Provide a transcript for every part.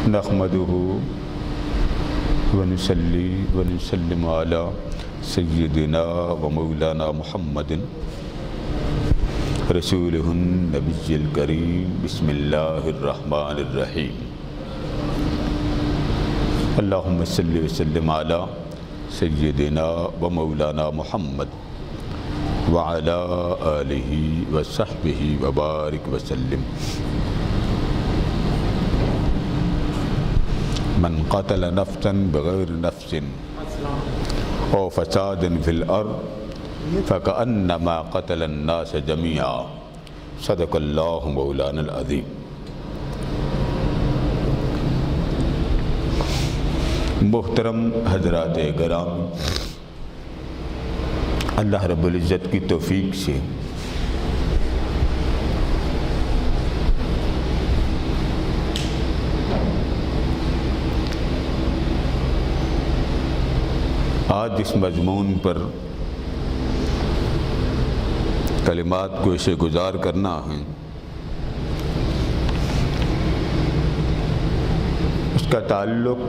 نحمده ونصلي ونسلم على سيدنا ومولانا محمد رسوله النبي الكريم بسم الله الرحمن الرحيم اللهم صل وسلم على سيدنا ومولانا محمد وعلى آله وصحبه وبارك وسلم من قتل نفسا بغير نفس أو فساد في الأرض فكأنما قتل الناس جميعا صدق الله مولانا العظيم. محترم حضرات کرام، اللہ رب العزت کی توفیق سے آج اس مضمون پر کلمات کو اسے گزار کرنا ہے۔ اس کا تعلق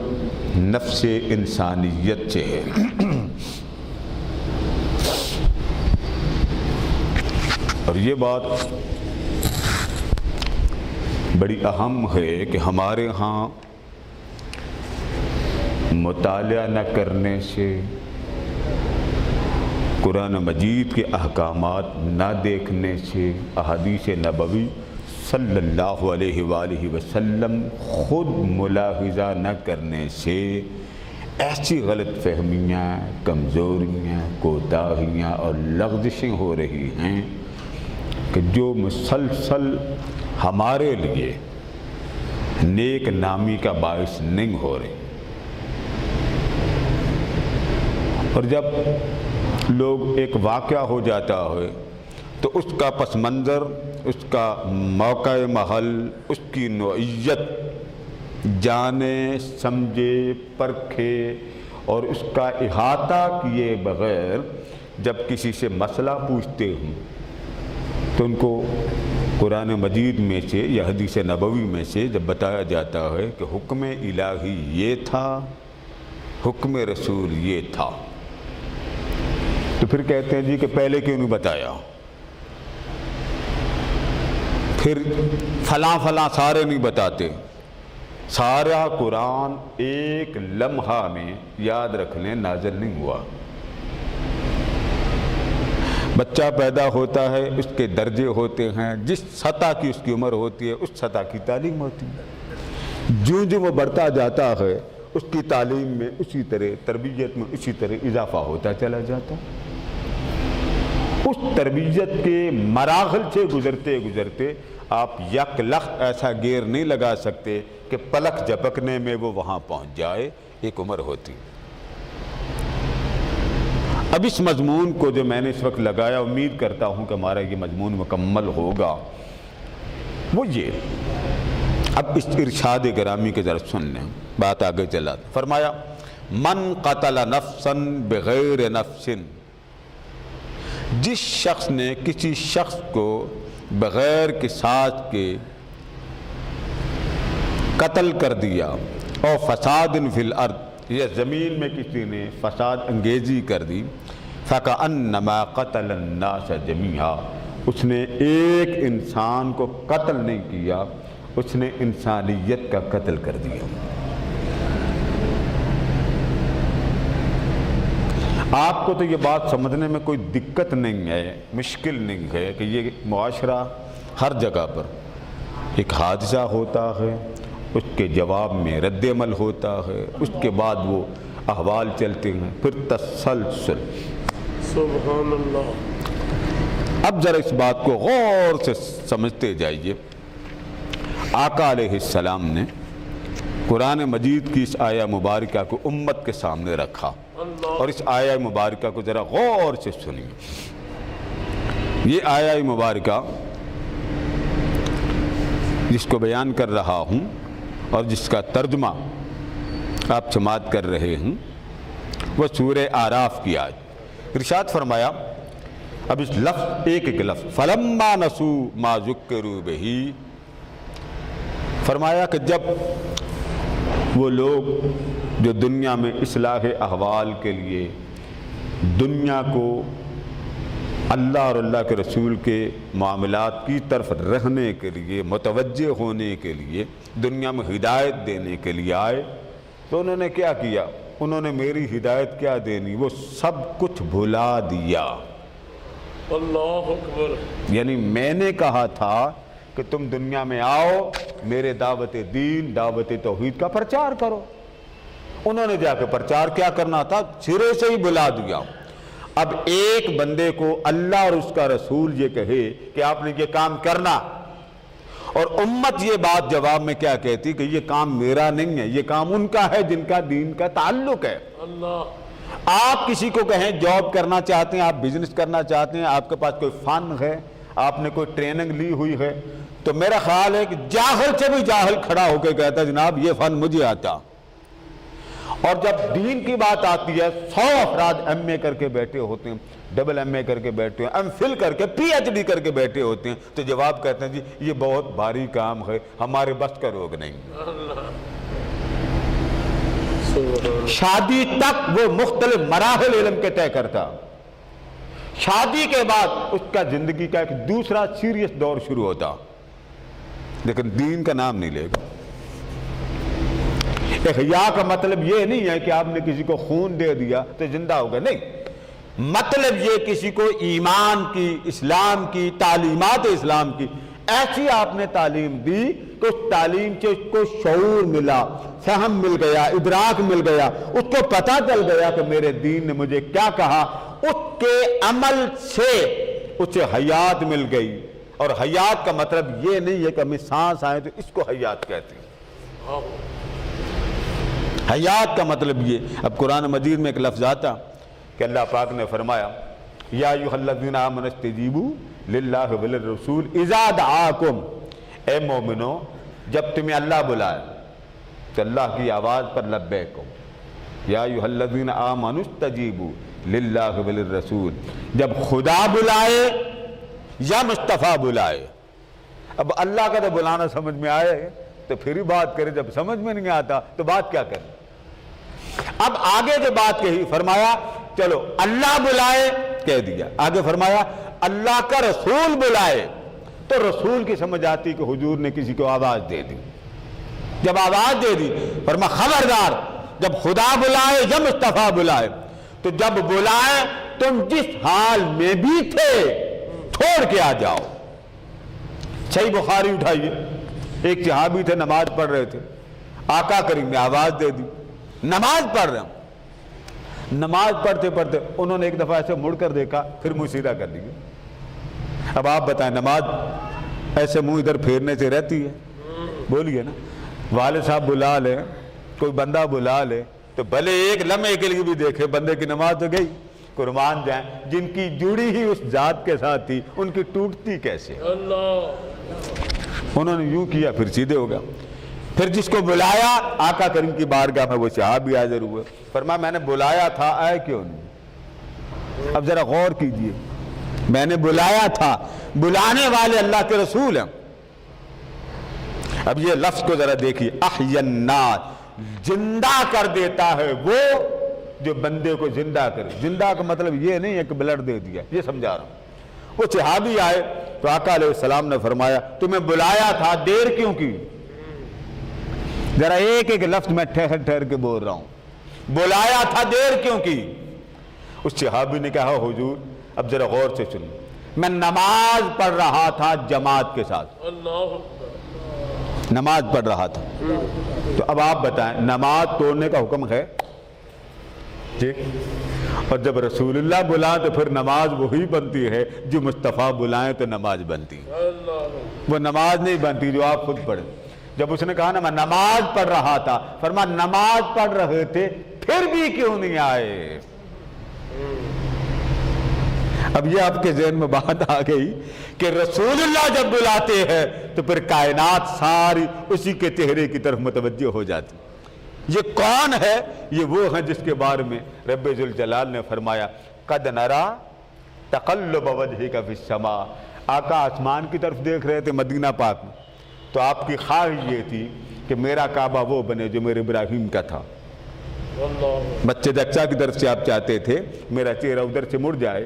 نفس انسانیت سے ہے۔ اور یہ بات بڑی اہم ہے کہ ہمارے ہاں مطالعہ نہ کرنے سے، قرآن مجید کے احکامات نہ دیکھنے سے، احادیث نبوی صلی اللہ علیہ وآلہ وسلم خود ملاحظہ نہ کرنے سے ایسی غلط فہمیاں، کمزوریاں، کوتاہیاں اور لغزشیں ہو رہی ہیں کہ جو مسلسل ہمارے لیے نیک نامی کا باعث نہیں ہو رہی۔ اور جب لوگ ایک واقعہ ہو جاتا ہے تو اس کا پس منظر، اس کا موقع محل، اس کی نوعیت جانے سمجھے پرکھے اور اس کا احاطہ کیے بغیر جب کسی سے مسئلہ پوچھتے ہوں تو ان کو قرآن مجید میں سے یا حدیث نبوی میں سے جب بتایا جاتا ہے کہ حکم الہی یہ تھا، حکم رسول یہ تھا، تو پھر کہتے ہیں جی کہ پہلے کیوں نہیں بتایا؟ پھر فلاں فلاں سارے نہیں بتاتے۔ سارا قرآن ایک لمحہ میں یاد رکھنے نازل نہیں ہوا۔ بچہ پیدا ہوتا ہے، اس کے درجے ہوتے ہیں، جس سطح کی اس کی عمر ہوتی ہے اس سطح کی تعلیم ہوتی ہے۔ جو وہ بڑھتا جاتا ہے اس کی تعلیم میں اسی طرح، تربیت میں اسی طرح اضافہ ہوتا چلا جاتا۔ اس تربیت کے مراحل سے گزرتے گزرتے آپ یک لخت ایسا گیر نہیں لگا سکتے کہ پلک جھپکنے میں وہ وہاں پہنچ جائے، ایک عمر ہوتی۔ اب اس مضمون کو جو میں نے اس وقت لگایا، امید کرتا ہوں کہ ہمارا یہ مضمون مکمل ہوگا، وہ یہ۔ اب اس ارشاد گرامی کے ذرا سن لیں، بات آگے چلا۔ فرمایا من قتل نفسا بغیر نفس، جس شخص نے کسی شخص کو بغیر قصاص کے قتل کر دیا، اور فساد فی الارض، یا زمین میں کسی نے فساد انگیزی کر دی، فکأنما قتل الناس جمیعا، اس نے ایک انسان کو قتل نہیں کیا، اس نے انسانیت کا قتل کر دیا۔ آپ کو تو یہ بات سمجھنے میں کوئی دقت نہیں ہے، مشکل نہیں ہے کہ یہ معاشرہ ہر جگہ پر ایک حادثہ ہوتا ہے، اس کے جواب میں رد عمل ہوتا ہے، اس کے بعد وہ احوال چلتے ہیں، پھر تسلسل۔ سبحان اللہ۔ اب ذرا اس بات کو غور سے سمجھتے جائیے۔ آقا علیہ السلام نے قرآن مجید کی اس آیہ مبارکہ کو امت کے سامنے رکھا، اور اس آیہ مبارکہ کو ذرا غور سے سنیے۔ یہ آیہ مبارکہ جس کو بیان کر رہا ہوں اور جس کا ترجمہ آپ سماعت کر رہے ہیں، وہ سورہ اعراف کی آیت۔ ارشاد فرمایا، اب اس لفظ ایک لفظ فلما نسوا ما ذکروا بہ، فرمایا کہ جب وہ لوگ جو دنیا میں اصلاح احوال کے لیے دنیا کو اللہ اور اللہ کے رسول کے معاملات کی طرف رہنے کے لیے متوجہ ہونے کے لیے دنیا میں ہدایت دینے کے لیے آئے، تو انہوں نے کیا کیا؟ انہوں نے میری ہدایت کیا دینی، وہ سب کچھ بھلا دیا۔ اللہ اکبر۔ یعنی میں نے کہا تھا کہ تم دنیا میں آؤ، میرے دعوت دین دعوت توحید کا پرچار کرو، انہوں نے جا کے پرچار کیا کرنا تھا سرے سے ہی بھلا دیا۔ اب ایک بندے کو اللہ اور اس کا رسول یہ کہے کہ آپ نے یہ کام کرنا، اور امت یہ بات جواب میں کیا کہتی کہ یہ کام میرا نہیں ہے، یہ کام ان کا ہے جن کا دین کا تعلق ہے۔ اللہ۔ آپ کسی کو کہیں جاب کرنا چاہتے ہیں، آپ بزنس کرنا چاہتے ہیں، آپ کے پاس کوئی فن ہے، آپ نے کوئی ٹریننگ لی ہوئی ہے، تو میرا خیال ہے کہ جاہل سے بھی جاہل کھڑا ہو کے کہتا ہے جناب یہ فن مجھے آتا۔ اور جب دین کی بات آتی ہے 100 افراد ایم اے کر کے بیٹھے ہوتے ہیں، ڈبل ایم اے کر کے بیٹھے ہیں، ایم فل کر کے پی ایچ ڈی کر کے بیٹھے ہوتے ہیں، تو جواب کہتے ہیں جی یہ بہت بھاری کام ہے، ہمارے بس کا روگ نہیں۔ شادی تک وہ مختلف مراحل علم کے طے کرتا، شادی کے بعد اس کا زندگی کا ایک دوسرا سیریس دور شروع ہوتا، لیکن دین کا نام نہیں لے گا۔ احیاء کا مطلب یہ نہیں ہے کہ آپ نے کسی کو خون دے دیا تو زندہ ہوگا، نہیں، مطلب یہ کسی کو ایمان کی، اسلام کی، تعلیمات اسلام کی ایسی آپ نے تعلیم دی کہ اس تعلیم سے اس کو شعور ملا، فہم مل گیا، ادراک مل گیا، اس کو پتہ چل گیا کہ میرے دین نے مجھے کیا کہا، اس کے عمل سے اسے حیات مل گئی۔ اور حیات کا مطلب یہ نہیں ہے کہ ہمیں سانس آئے تو اس کو حیات کہتے ہیں، حیات کا مطلب یہ۔ اب قرآن مجید میں ایک لفظ آتا کہ اللہ پاک نے فرمایا یا ایھا الذین آمنوا استجیبوا للہ وللرسول اذا دعاکم، اے مومنو جب تمہیں اللہ بلائے تو اللہ کی آواز پر لبیک کہو، یا ایھا الذین آمنوا استجیبوا للہ وللرسول، جب خدا بلائے یا مصطفیٰ بلائے۔ اب اللہ کا تو بلانا سمجھ میں آئے تو پھر ہی بات کرے، جب سمجھ میں نہیں آتا تو بات کیا کرے۔ اب آگے جو بات کہی فرمایا چلو اللہ بلائے کہہ دیا، آگے فرمایا اللہ کا رسول بلائے، تو رسول کی سمجھ آتی کہ حضور نے کسی کو آواز دے دی، جب آواز دے دی فرمایا خبردار جب خدا بلائے یا مصطفیٰ بلائے، تو جب بلائے تم جس حال میں بھی تھے چھوڑ کے آ جاؤ۔ صحیح بخاری اٹھائیے، ایک صحابی تھے نماز پڑھ رہے تھے، آقا کریم نے آواز دے دی، نماز پڑھ رہے ہیں، نماز پڑھتے پڑھتے انہوں نے ایک دفعہ ایسے مڑ کر دیکھا، پھر منہ سیدھا کر لیا۔ اب آپ بتائیں نماز ایسے منہ ادھر پھیرنے سے رہتی ہے؟ بولیے نا، والد صاحب بلا لے، کوئی بندہ بلا لے تو بھلے ایک لمحے کے لیے بھی دیکھے، بندے کی نماز تو گئی۔ قربان جائیں جن کی جڑی ہی اس ذات کے ساتھ تھی ان کی ٹوٹتی کیسے؟ انہوں نے یوں کیا پھر سیدھے ہو گیا۔ پھر جس کو بلایا آقا کریم کی بارگاہ میں وہ صحابی حاضر ہوئے، فرمایا میں نے بلایا تھا آئے کیوں نہیں؟ اب ذرا غور کیجئے، میں نے بلایا تھا، بلانے والے اللہ کے رسول ہیں۔ اب یہ لفظ کو ذرا دیکھیے، احیی الناس، زندہ کر دیتا ہے وہ جو بندے کو زندہ کرے۔ زندہ کا مطلب یہ نہیں ہے کہ بلڈ دے دیا، یہ سمجھا رہا ہوں۔ وہ صحابی آئے تو آقا علیہ السلام نے فرمایا تمہیں بلایا تھا، دیر کیوں کی؟ ذرا ایک ایک لفظ میں ٹھہر ٹھہر کے بول رہا ہوں، بلایا تھا دیر کیوں کی؟ اس صحابی نے کہا حضور اب ذرا غور سے سنیں، میں نماز پڑھ رہا تھا جماعت کے ساتھ، نماز پڑھ رہا تھا۔ تو اب آپ بتائیں نماز توڑنے کا حکم ہے جی؟ اور جب رسول اللہ بلائیں تو پھر نماز وہی بنتی ہے جو مصطفیٰ بلائیں تو نماز بنتی ہے، وہ نماز نہیں بنتی جو آپ خود پڑھیں۔ جب اس نے کہا نا میں نماز پڑھ رہا تھا، فرمایا نماز پڑھ رہے تھے پھر بھی کیوں نہیں آئے؟ اب یہ آپ کے ذہن میں بات آ گئی کہ رسول اللہ جب بلاتے ہیں تو پھر کائنات ساری اسی کے چہرے کی طرف متوجہ ہو جاتی۔ یہ کون ہے؟ یہ وہ ہیں جس کے بارے میں رب ذوالجلال نے فرمایا قد نرا تقلب وجہک فی السماء۔ آقا آسمان کی طرف دیکھ رہے تھے مدینہ پاک میں، تو آپ کی خواہش یہ تھی کہ میرا کعبہ وہ بنے جو میرے ابراہیم کا تھا۔ اللہ مسجد اقصیٰ کی طرف سے آپ چاہتے تھے میرا چہرہ ادھر سے مڑ جائے،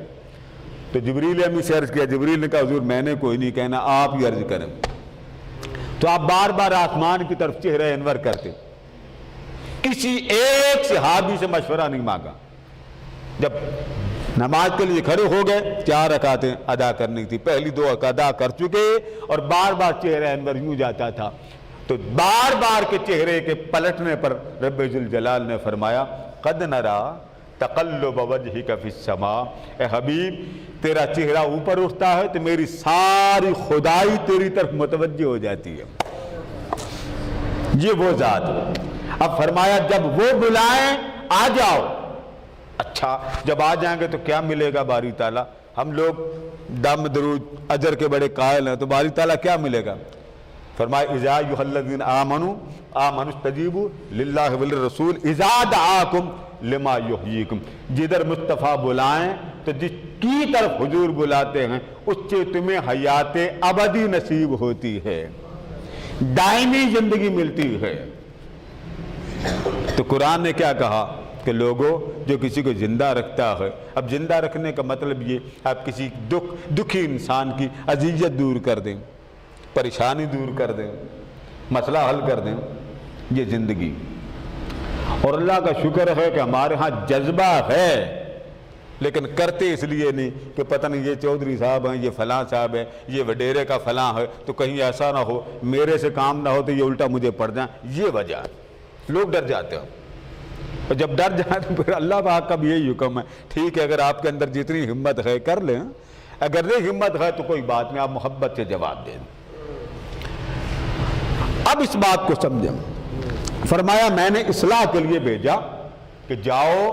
تو جبریل امی سے عرض کیا، جبریل نے کہا حضور میں نے کوئی نہیں کہنا، آپ ہی عرض کریں۔ تو آپ بار بار آسمان کی طرف چہرہ انور کرتے، کسی ایک صحابی سے مشورہ نہیں مانگا۔ جب نماز کے لیے کھڑے ہو گئے، 4 رکعتیں ادا کرنی تھی، پہلی 2 ادا کر چکے اور بار بار چہرہ انور یوں جاتا تھا، تو بار بار کے چہرے کے پلٹنے پر رب ذوالجلال نے فرمایا قد نرا تقلب وجہک فی السماء، اے حبیب تیرا چہرہ اوپر اٹھتا ہے تو میری ساری خدائی تیری طرف متوجہ ہو جاتی ہے۔ یہ وہ ذات۔ اب فرمایا جب وہ بلائیں آ جاؤ۔ اچھا جب آ جائیں گے تو کیا ملے گا باری تعالیٰ؟ ہم لوگ دم درود اجر کے بڑے قائل ہیں، تو باری تعالیٰ کیا ملے گا؟ فرمایا اذا ایھا الذین آمنوا استجیبوا للہ وللرسول اذا دعاکم لما یحییکم۔ جدھر مصطفیٰ بلائیں تو جس کی طرف حضور بلاتے ہیں اس سے تمہیں حیات ابدی نصیب ہوتی ہے، دائمی زندگی ملتی ہے۔ تو قرآن نے کیا کہا کہ لوگوں جو کسی کو زندہ رکھتا ہے، اب زندہ رکھنے کا مطلب یہ آپ کسی دکھی انسان کی اذیت دور کر دیں، پریشانی دور کر دیں، مسئلہ حل کر دیں، یہ زندگی۔ اور اللہ کا شکر ہے کہ ہمارے ہاں جذبہ ہے، لیکن کرتے اس لیے نہیں کہ پتہ نہیں یہ چودھری صاحب ہیں، یہ فلاں صاحب ہے، یہ وڈیرے کا فلاں ہے، تو کہیں ایسا نہ ہو میرے سے کام نہ ہو تو یہ الٹا مجھے پڑ جائیں، یہ وجہ ہے۔ لوگ ڈر جاتے ہیں، اور جب ڈر جائیں تو پھر اللہ پاک کا بھی یہی حکم ہے، ٹھیک ہے اگر آپ کے اندر جتنی ہمت ہے کر لیں، اگر نہیں ہمت ہے تو کوئی بات نہیں، آپ محبت سے جواب دیں۔ اب اس بات کو سمجھیں، فرمایا میں نے اصلاح کے لیے بھیجا کہ جاؤ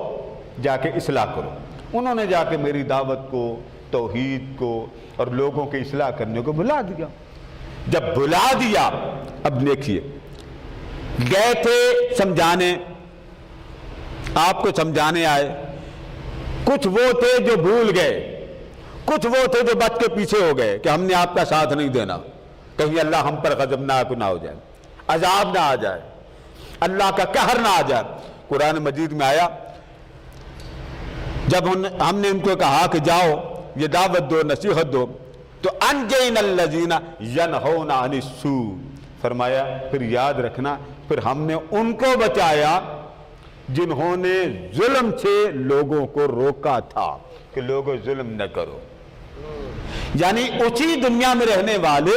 جا کے اصلاح کرو۔ انہوں نے جا کے میری دعوت کو، توحید کو اور لوگوں کی اصلاح کرنے کو بلا دیا۔ جب بلا دیا، اب دیکھیے گئے تھے سمجھانے، آپ کو سمجھانے آئے، کچھ وہ تھے جو بھول گئے، کچھ وہ تھے جو بچ کے پیچھے ہو گئے کہ ہم نے آپ کا ساتھ نہیں دینا، کہیں اللہ ہم پر غضبناک نہ ہو جائے، عذاب نہ آ جائے، اللہ کا قہر نہ آ جائے۔ قرآن مجید میں آیا جب ہم نے ان کو کہا کہ جاؤ یہ دعوت دو، نصیحت دو، تو انجینا الذین ینہون عن السوء، فرمایا پھر یاد رکھنا پھر ہم نے ان کو بچایا جنہوں نے ظلم سے لوگوں کو روکا تھا کہ لوگوں ظلم نہ کرو۔ یعنی اسی دنیا میں رہنے والے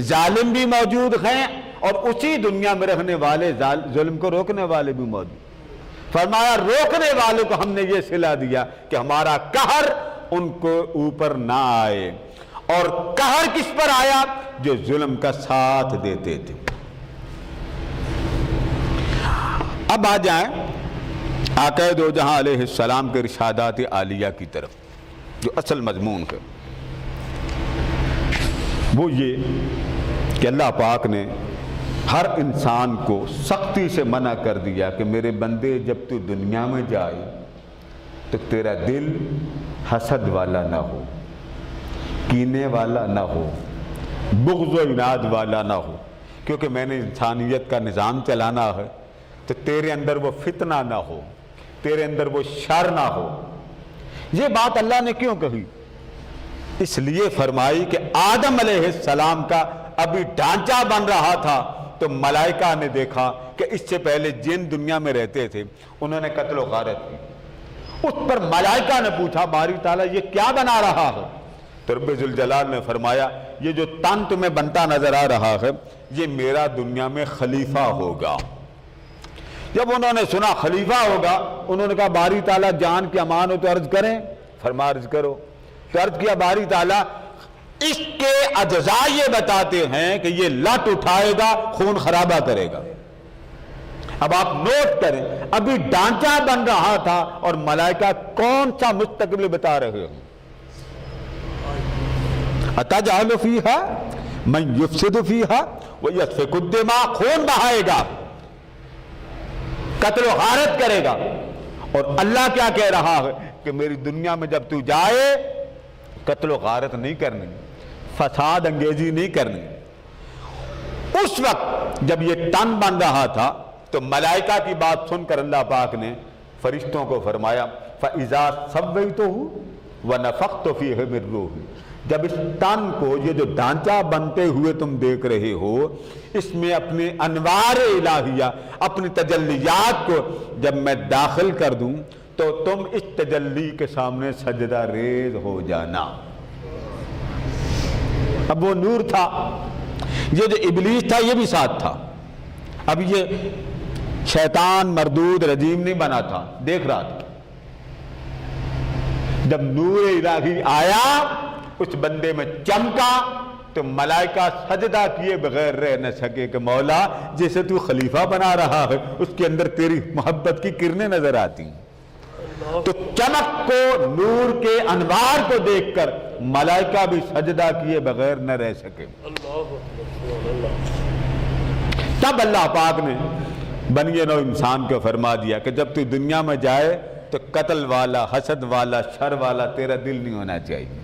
ظالم بھی موجود ہیں اور اسی دنیا میں رہنے والے ظلم کو روکنے والے بھی موجود۔ فرمایا روکنے والوں کو ہم نے یہ صلہ دیا کہ ہمارا قہر ان کو اوپر نہ آئے، اور قہر کس پر آیا؟ جو ظلم کا ساتھ دیتے تھے۔ اب آ جائیں آقا دو جہاں علیہ السلام کے ارشادات عالیہ کی طرف، جو اصل مضمون ہے وہ یہ کہ اللہ پاک نے ہر انسان کو سختی سے منع کر دیا کہ میرے بندے جب تو دنیا میں جائے تو تیرا دل حسد والا نہ ہو، کینے والا نہ ہو، بغض و عناد والا نہ ہو، کیونکہ میں نے انسانیت کا نظام چلانا ہے، تو تیرے اندر وہ فتنہ نہ ہو، تیرے اندر وہ شر نہ ہو۔ یہ بات اللہ نے کیوں کہی؟ اس لیے فرمائی کہ آدم علیہ السلام کا ابھی ڈھانچہ بن رہا تھا تو ملائکہ نے دیکھا کہ اس سے پہلے جن دنیا میں رہتے تھے انہوں نے قتل و غارت کی۔ اس پر ملائکہ نے پوچھا باری تعالیٰ یہ کیا بنا رہا ہے؟ تو رب ذوالجلال نے فرمایا یہ جو تن تمہیں بنتا نظر آ رہا ہے یہ میرا دنیا میں خلیفہ ہوگا۔ جب انہوں نے سنا خلیفہ ہوگا انہوں نے کہا باری تعالیٰ جان کی امان ہو تو عرض کریں، فرما عرض کرو۔ تو عرض کیا باری تعالیٰ اس کے اجزاء یہ بتاتے ہیں کہ یہ لٹ اٹھائے گا، خون خرابہ کرے گا۔ اب آپ نوٹ کریں ابھی ڈھانچہ بن رہا تھا اور ملائکہ کون سا مستقبل بتا رہے ہیں؟ اتجعل فیہا من یفسد فیہا ویسفک الدماء، خون بہائے گا، قتل و غارت کرے گا۔ اور اللہ کیا کہہ رہا ہے کہ میری دنیا میں جب تو جائے قتل و غارت نہیں کرنی، فساد انگیزی نہیں کرنی، اس وقت جب یہ تن بن رہا تھا تو ملائکہ کی بات سن کر اللہ پاک نے فرشتوں کو فرمایا فَإِذَا سَوَّيْتُهُ وَنَفَخْتُ فِيهِ مِن رُّوحِي، جب اس تن کو یہ جو ڈھانچہ بنتے ہوئے تم دیکھ رہے ہو، اس میں اپنے انوار الہیہ، اپنی تجلیات کو جب میں داخل کر دوں تو تم اس تجلی کے سامنے سجدہ ریز ہو جانا۔ اب وہ نور تھا، یہ جو ابلیس تھا یہ بھی ساتھ تھا۔ اب یہ شیطان مردود رجیم نہیں بنا تھا، دیکھ رہا تھا۔ جب نور الہی آیا اس بندے میں چمکا تو ملائکہ سجدہ کیے بغیر رہ نہ سکے کہ مولا جیسے تو خلیفہ بنا رہا ہے اس کے اندر تیری محبت کی کرنیں نظر آتی ہیں۔ تو چمک کو، نور کے انوار کو دیکھ کر ملائکہ بھی سجدہ کیے بغیر نہ رہ سکے۔ تب اللہ پاک نے بنی نوع انسان کو فرما دیا کہ جب تو دنیا میں جائے تو قتل والا، حسد والا، شر والا تیرا دل نہیں ہونا چاہیے،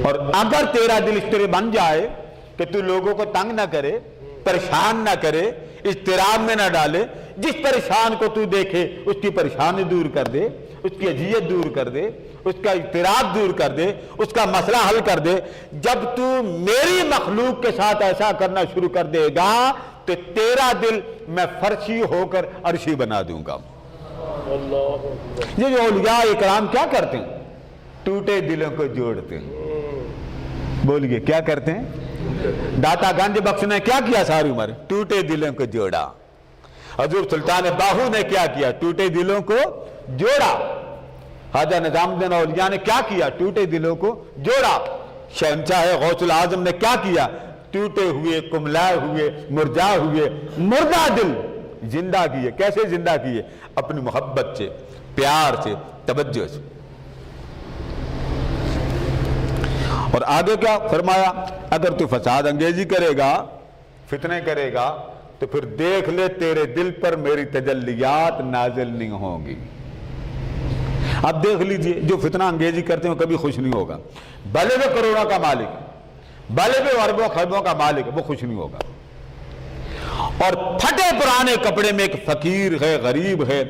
اور اگر تیرا دل اس طرح بن جائے کہ تو لوگوں کو تنگ نہ کرے، پریشان نہ کرے، اضطراب میں نہ ڈالے، جس پریشان کو تو دیکھے اس کی پریشانی دور کر دے، اس کی اذیت دور کر دے، اس کا اضطراب دور کر دے، اس کا مسئلہ حل کر دے، جب تو میری مخلوق کے ساتھ ایسا کرنا شروع کر دے گا تو تیرا دل میں فرشی ہو کر عرشی بنا دوں گا۔ یہ جو اولیاء اکرام کیا کرتے ہیں؟ ٹوٹے دلوں کو جوڑتے ہیں۔ بولیے کیا کرتے ہیں؟ داتا گنج بخش نے کیا کیا ساری عمر؟ ٹوٹے دلوں کو جوڑا۔ حضور سلطان باہو نے کیا کیا؟ ٹوٹے دلوں کو جوڑا۔ خواجہ نظام الدین اولیاء نے کیا کیا؟ ٹوٹے دلوں کو جوڑا۔ شہنشاہ غوث العظم نے کیا کیا؟ ٹوٹے ہوئے، کملائے ہوئے، مرجھائے ہوئے مردہ دل زندہ کیے۔ کیسے زندہ کیے؟ اپنی محبت سے، پیار سے، توجہ سے۔ اور آگے کیا فرمایا؟ اگر تو فساد انگیزی کرے گا، فتنے کرے گا تو پھر دیکھ لے تیرے دل پر میری تجلیات نازل نہیں ہوں گی۔ اب دیکھ لیجئے جو فتنہ انگیزی کرتے ہیں وہ کبھی خوش نہیں ہوگا، بھلے وہ کروڑوں کا مالک، بھلے وہ اربوں خربوں کا مالک، وہ خوش نہیں ہوگا۔ اور پھٹے پرانے کپڑے میں ایک فقیر ہے، غریب ہے،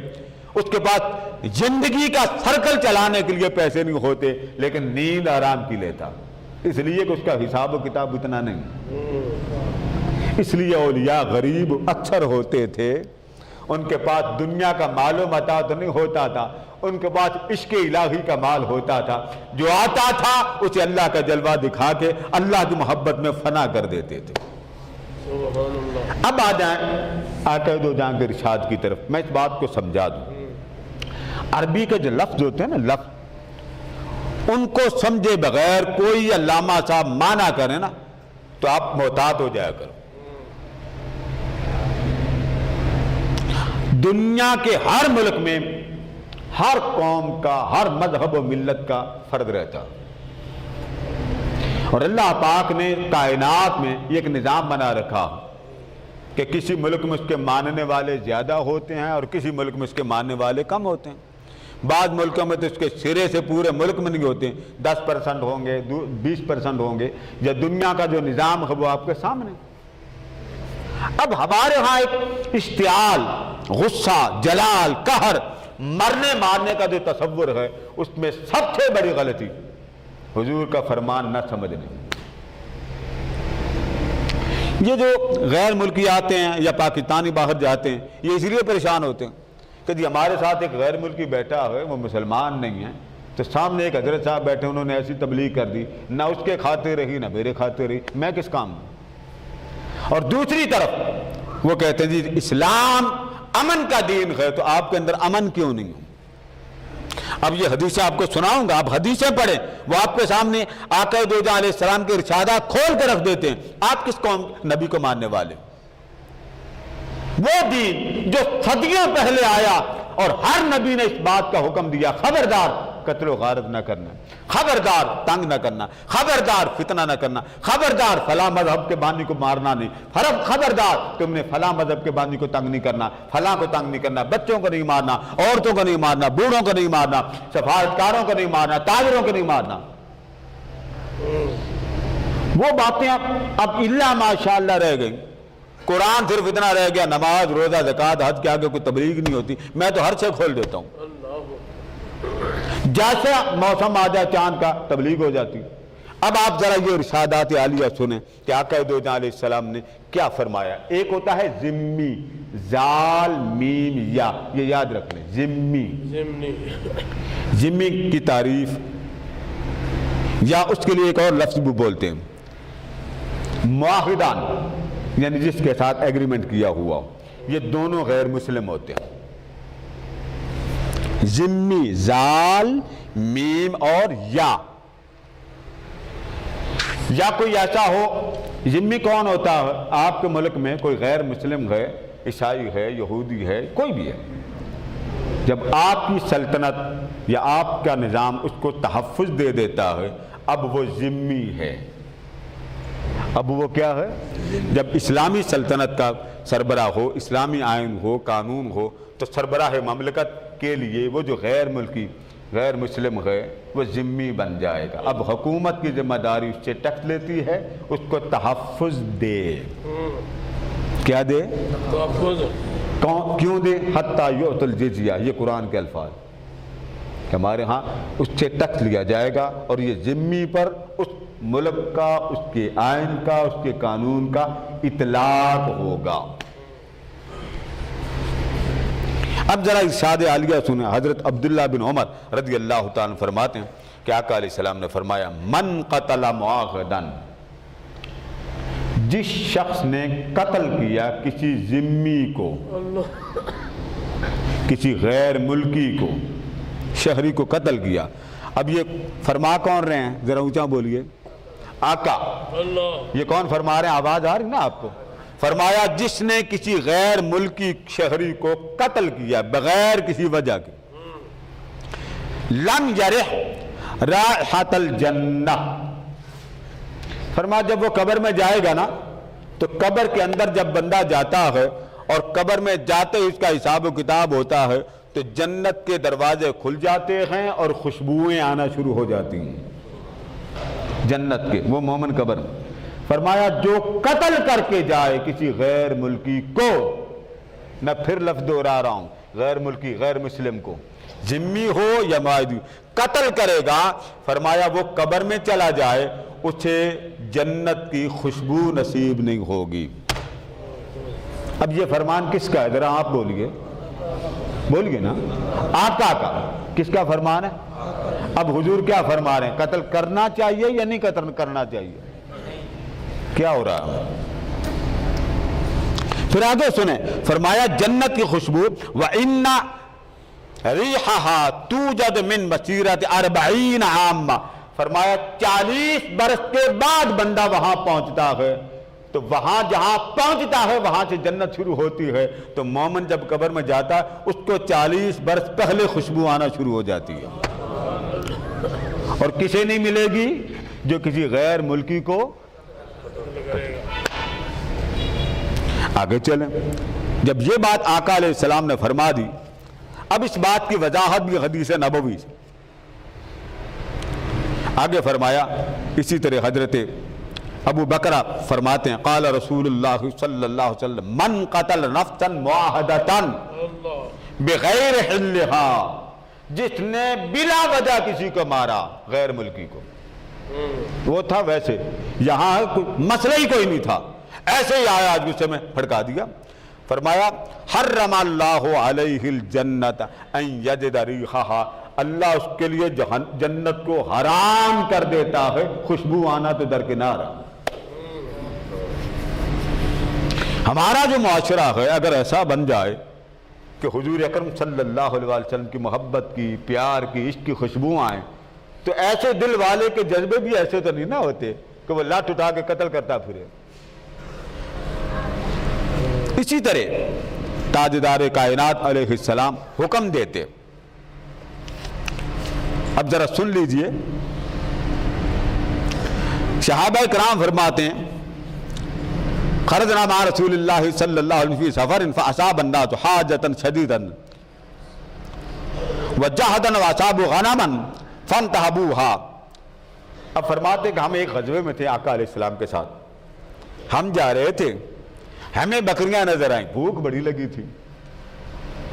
اس کے پاس زندگی کا سرکل چلانے کے لیے پیسے نہیں ہوتے لیکن نیند آرام کی لیتا، اس لیے کہ اس کا حساب و کتاب اتنا نہیں۔ اس لیے اولیاء غریب اکثر ہوتے تھے، ان کے پاس دنیا کا مال و متاع تو نہیں ہوتا تھا، ان کے پاس عشق الہی کا مال ہوتا تھا، جو آتا تھا اسے اللہ کا جلوہ دکھا کے اللہ کی محبت میں فنا کر دیتے تھے۔ اب آ جائیں آقا دو جہاں کے ارشاد کی طرف، میں اس بات کو سمجھا دوں۔ عربی کے جو لفظ ہوتے ہیں نا، لفظ ان کو سمجھے بغیر کوئی علامہ صاحب مانا کرے نا تو آپ محتاط ہو جایا کرو۔ دنیا کے ہر ملک میں ہر قوم کا، ہر مذہب و ملت کا فرد رہتا، اور اللہ پاک نے کائنات میں ایک نظام بنا رکھا کہ کسی ملک میں اس کے ماننے والے زیادہ ہوتے ہیں اور کسی ملک میں اس کے ماننے والے کم ہوتے ہیں۔ بعض ملکوں میں تو اس کے سرے سے پورے ملک میں نہیں ہوتے، 10% ہوں گے، 20% ہوں گے۔ یا دنیا کا جو نظام ہے وہ آپ کے سامنے۔ اب ہمارے ہاں ایک اشتعال، غصہ، جلال، قہر، مرنے مارنے کا جو تصور ہے، اس میں سب سے بڑی غلطی حضور کا فرمان نہ سمجھنے۔ یہ جو غیر ملکی آتے ہیں یا پاکستانی باہر جاتے ہیں، یہ اس لیے پریشان ہوتے ہیں کہ جی ہمارے ساتھ ایک غیر ملکی بیٹھا ہے، وہ مسلمان نہیں ہے، تو سامنے ایک حضرت صاحب بیٹھے، انہوں نے ایسی تبلیغ کر دی، نہ اس کے کھاتے رہی نہ میرے کھاتے رہی، میں کس کام میں۔ اور دوسری طرف وہ کہتے ہیں جی اسلام امن کا دین ہے، تو آپ کے اندر امن کیوں نہیں ہے؟ اب یہ حدیثیں آپ کو سناؤں گا، آپ حدیثیں پڑھیں، وہ آپ کے سامنے آقا دو جہاں علیہ السلام کے ارشادات کھول کے رکھ دیتے ہیں۔ آپ کس قوم نبی کو ماننے والے؟ وہ دین جو صدیوں پہلے آیا اور ہر نبی نے اس بات کا حکم دیا، خبردار قتل و غارت نہ کرنا، خبردار تنگ نہ کرنا، خبردار فتنہ نہ کرنا، خبردار فلاں مذہب کے بانی کو مارنا نہیں، خبردار تم نے فلاں مذہب کے بانی کو تنگ نہیں کرنا، فلاں کو تنگ نہیں کرنا، بچوں کو نہیں مارنا، عورتوں کو نہیں مارنا، بوڑھوں کو نہیں مارنا، سفارتکاروں کو نہیں مارنا، تاجروں کو نہیں مارنا۔ وہ باتیں اب الا ماشاءاللہ رہ گئی. قرآن صرف اتنا رہ گیا، نماز روزہ زکوٰۃ حج کے آگے کوئی تبلیغ نہیں ہوتی. میں تو ہر شے کھول دیتا ہوں، جیسا موسم آ جائے چاند کا تبلیغ ہو جاتی. اب آپ ذرا یہ ارشادات عالیہ سنیں کہ آقا دو جہاں علیہ السلام نے کیا فرمایا. ایک ہوتا ہے ذمی، زال میم یا، یہ یاد رکھ لیں، ذمی. ذمی کی تعریف یا اس کے لیے ایک اور لفظ بھی بولتے ہیں معاہدان، یعنی جس کے ساتھ ایگریمنٹ کیا ہوا ہو. یہ دونوں غیر مسلم ہوتے ہیں. ذمی، زال میم اور یا کوئی ایسا ہو. ذمی کون ہوتا ہے؟ آپ کے ملک میں کوئی غیر مسلم ہے، عیسائی ہے، یہودی ہے، کوئی بھی ہے، جب آپ کی سلطنت یا آپ کا نظام اس کو تحفظ دے دیتا ہے، اب وہ ذمی ہے. اب وہ کیا ہے؟ جب اسلامی سلطنت کا سربراہ ہو، اسلامی آئین ہو، قانون ہو، تو سربراہ مملکت کے لیے وہ جو غیر ملکی غیر مسلم ہے وہ ذمی بن جائے گا. اب حکومت کی ذمہ داری اس سے ٹیکس لیتی ہے، اس کو تحفظ دے. کیا دے؟ تحفظ. کیوں دے؟ حتی یعطی الجزیہ، یہ قرآن کے الفاظ کہ ہمارے ہاں اس سے ٹیکس لیا جائے گا اور یہ ذمی پر اس ملک کا، اس کے آئین کا، اس کے قانون کا اطلاق ہوگا. اب ذرا ارشاد عالیہ سنیں. حضرت عبداللہ بن عمر رضی اللہ تعالیٰ فرماتے ہیں کہ آقا علیہ السلام نے فرمایا من قتل معاہدن، جس شخص نے قتل کیا کسی ذمی کو، کسی غیر ملکی کو، شہری کو قتل کیا. اب یہ فرما کون رہے ہیں؟ ذرا اونچا بولیے. آقا. یہ کون فرما رہے ہیں؟ آواز آ رہی نا آپ کو؟ فرمایا جس نے کسی غیر ملکی شہری کو قتل کیا بغیر کسی وجہ کے، لم یرح رائحۃ الجنہ. فرمایا جب وہ قبر میں جائے گا نا، تو قبر کے اندر جب بندہ جاتا ہے اور قبر میں جاتے ہی اس کا حساب و کتاب ہوتا ہے، تو جنت کے دروازے کھل جاتے ہیں اور خوشبوئیں آنا شروع ہو جاتی ہیں جنت کے. وہ مومن قبر میں. فرمایا جو قتل کر کے جائے کسی غیر ملکی کو، میں پھر لفظ دوہرا رہا ہوں، غیر ملکی غیر مسلم کو، ذمی ہو یا معاہدی، قتل کرے گا، فرمایا وہ قبر میں چلا جائے، اسے جنت کی خوشبو نصیب نہیں ہوگی. اب یہ فرمان کس کا ہے؟ ذرا آپ بولیے. بولیے نا. آقا کا. کس کا فرمان ہے؟ اب حضور کیا فرما رہے ہیں؟ قتل کرنا چاہیے یا نہیں قتل کرنا چاہیے؟ کیا ہو رہا ہے؟ پھر آگے سنیں. فرمایا جنت کی خوشبو وَإِنَّ رِيحَهَا تُوجَدُ مِن مَسِيرَةِ 40 عَامًا. فرمایا 40 برس کے بعد بندہ وہاں پہنچتا ہے، تو وہاں جہاں پہنچتا ہے وہاں سے جنت شروع ہوتی ہے. تو مومن جب قبر میں جاتا ہے اس کو 40 برس پہلے خوشبو آنا شروع ہو جاتی ہے. اور کسے نہیں ملے گی؟ جو کسی غیر ملکی کو. آگے چلیں. جب یہ بات آقا علیہ السلام نے فرما دی، اب اس بات کی وضاحت بھی حدیث نبوی سے. آگے فرمایا اسی طرح حضرت ابو بکر فرماتے ہیں قال رسول اللہ صلی اللہ علیہ وسلم من قتل نفسا معاہدۃ بغیر حلها، جس نے بلا وجہ کسی کو مارا غیر ملکی کو. وہ تھا ویسے، یہاں مسئلہ ہی کوئی نہیں تھا، ایسے ہی آیا آج اسے میں پھڑکا دیا. فرمایا حرم اللہ علیہ الجنت ان یجد ریحها، اللہ اس کے لیے جنت کو حرام کر دیتا ہے خوشبو آنا تو درکنار. ہمارا جو معاشرہ ہے اگر ایسا بن جائے کہ حضور اکرم صلی اللہ علیہ وسلم کی محبت کی، پیار کی، عشق کی خوشبو آئیں، تو ایسے دل والے کے جذبے بھی ایسے تو نہیں نہ ہوتے کہ وہ لات اٹھا کے قتل کرتا پھرے. اسی طرح تاجدار کائنات علیہ السلام حکم دیتے. اب ذرا سن لیجئے. صحابہ کرام فرماتے ہیں خرجنا مع رسول اللہ صلی اللہ علیہ وسلم فی سفر فاصاب الناس حاجۃ شدیدۃ وجاہدا واصابوا غنما فانتهبوها اب فرماتے کہ ہم ایک غزوے میں تھے آقا علیہ السلام کے ساتھ، ہم جا رہے تھے، ہمیں بکریاں نظر آئیں، بھوک بڑی لگی تھی،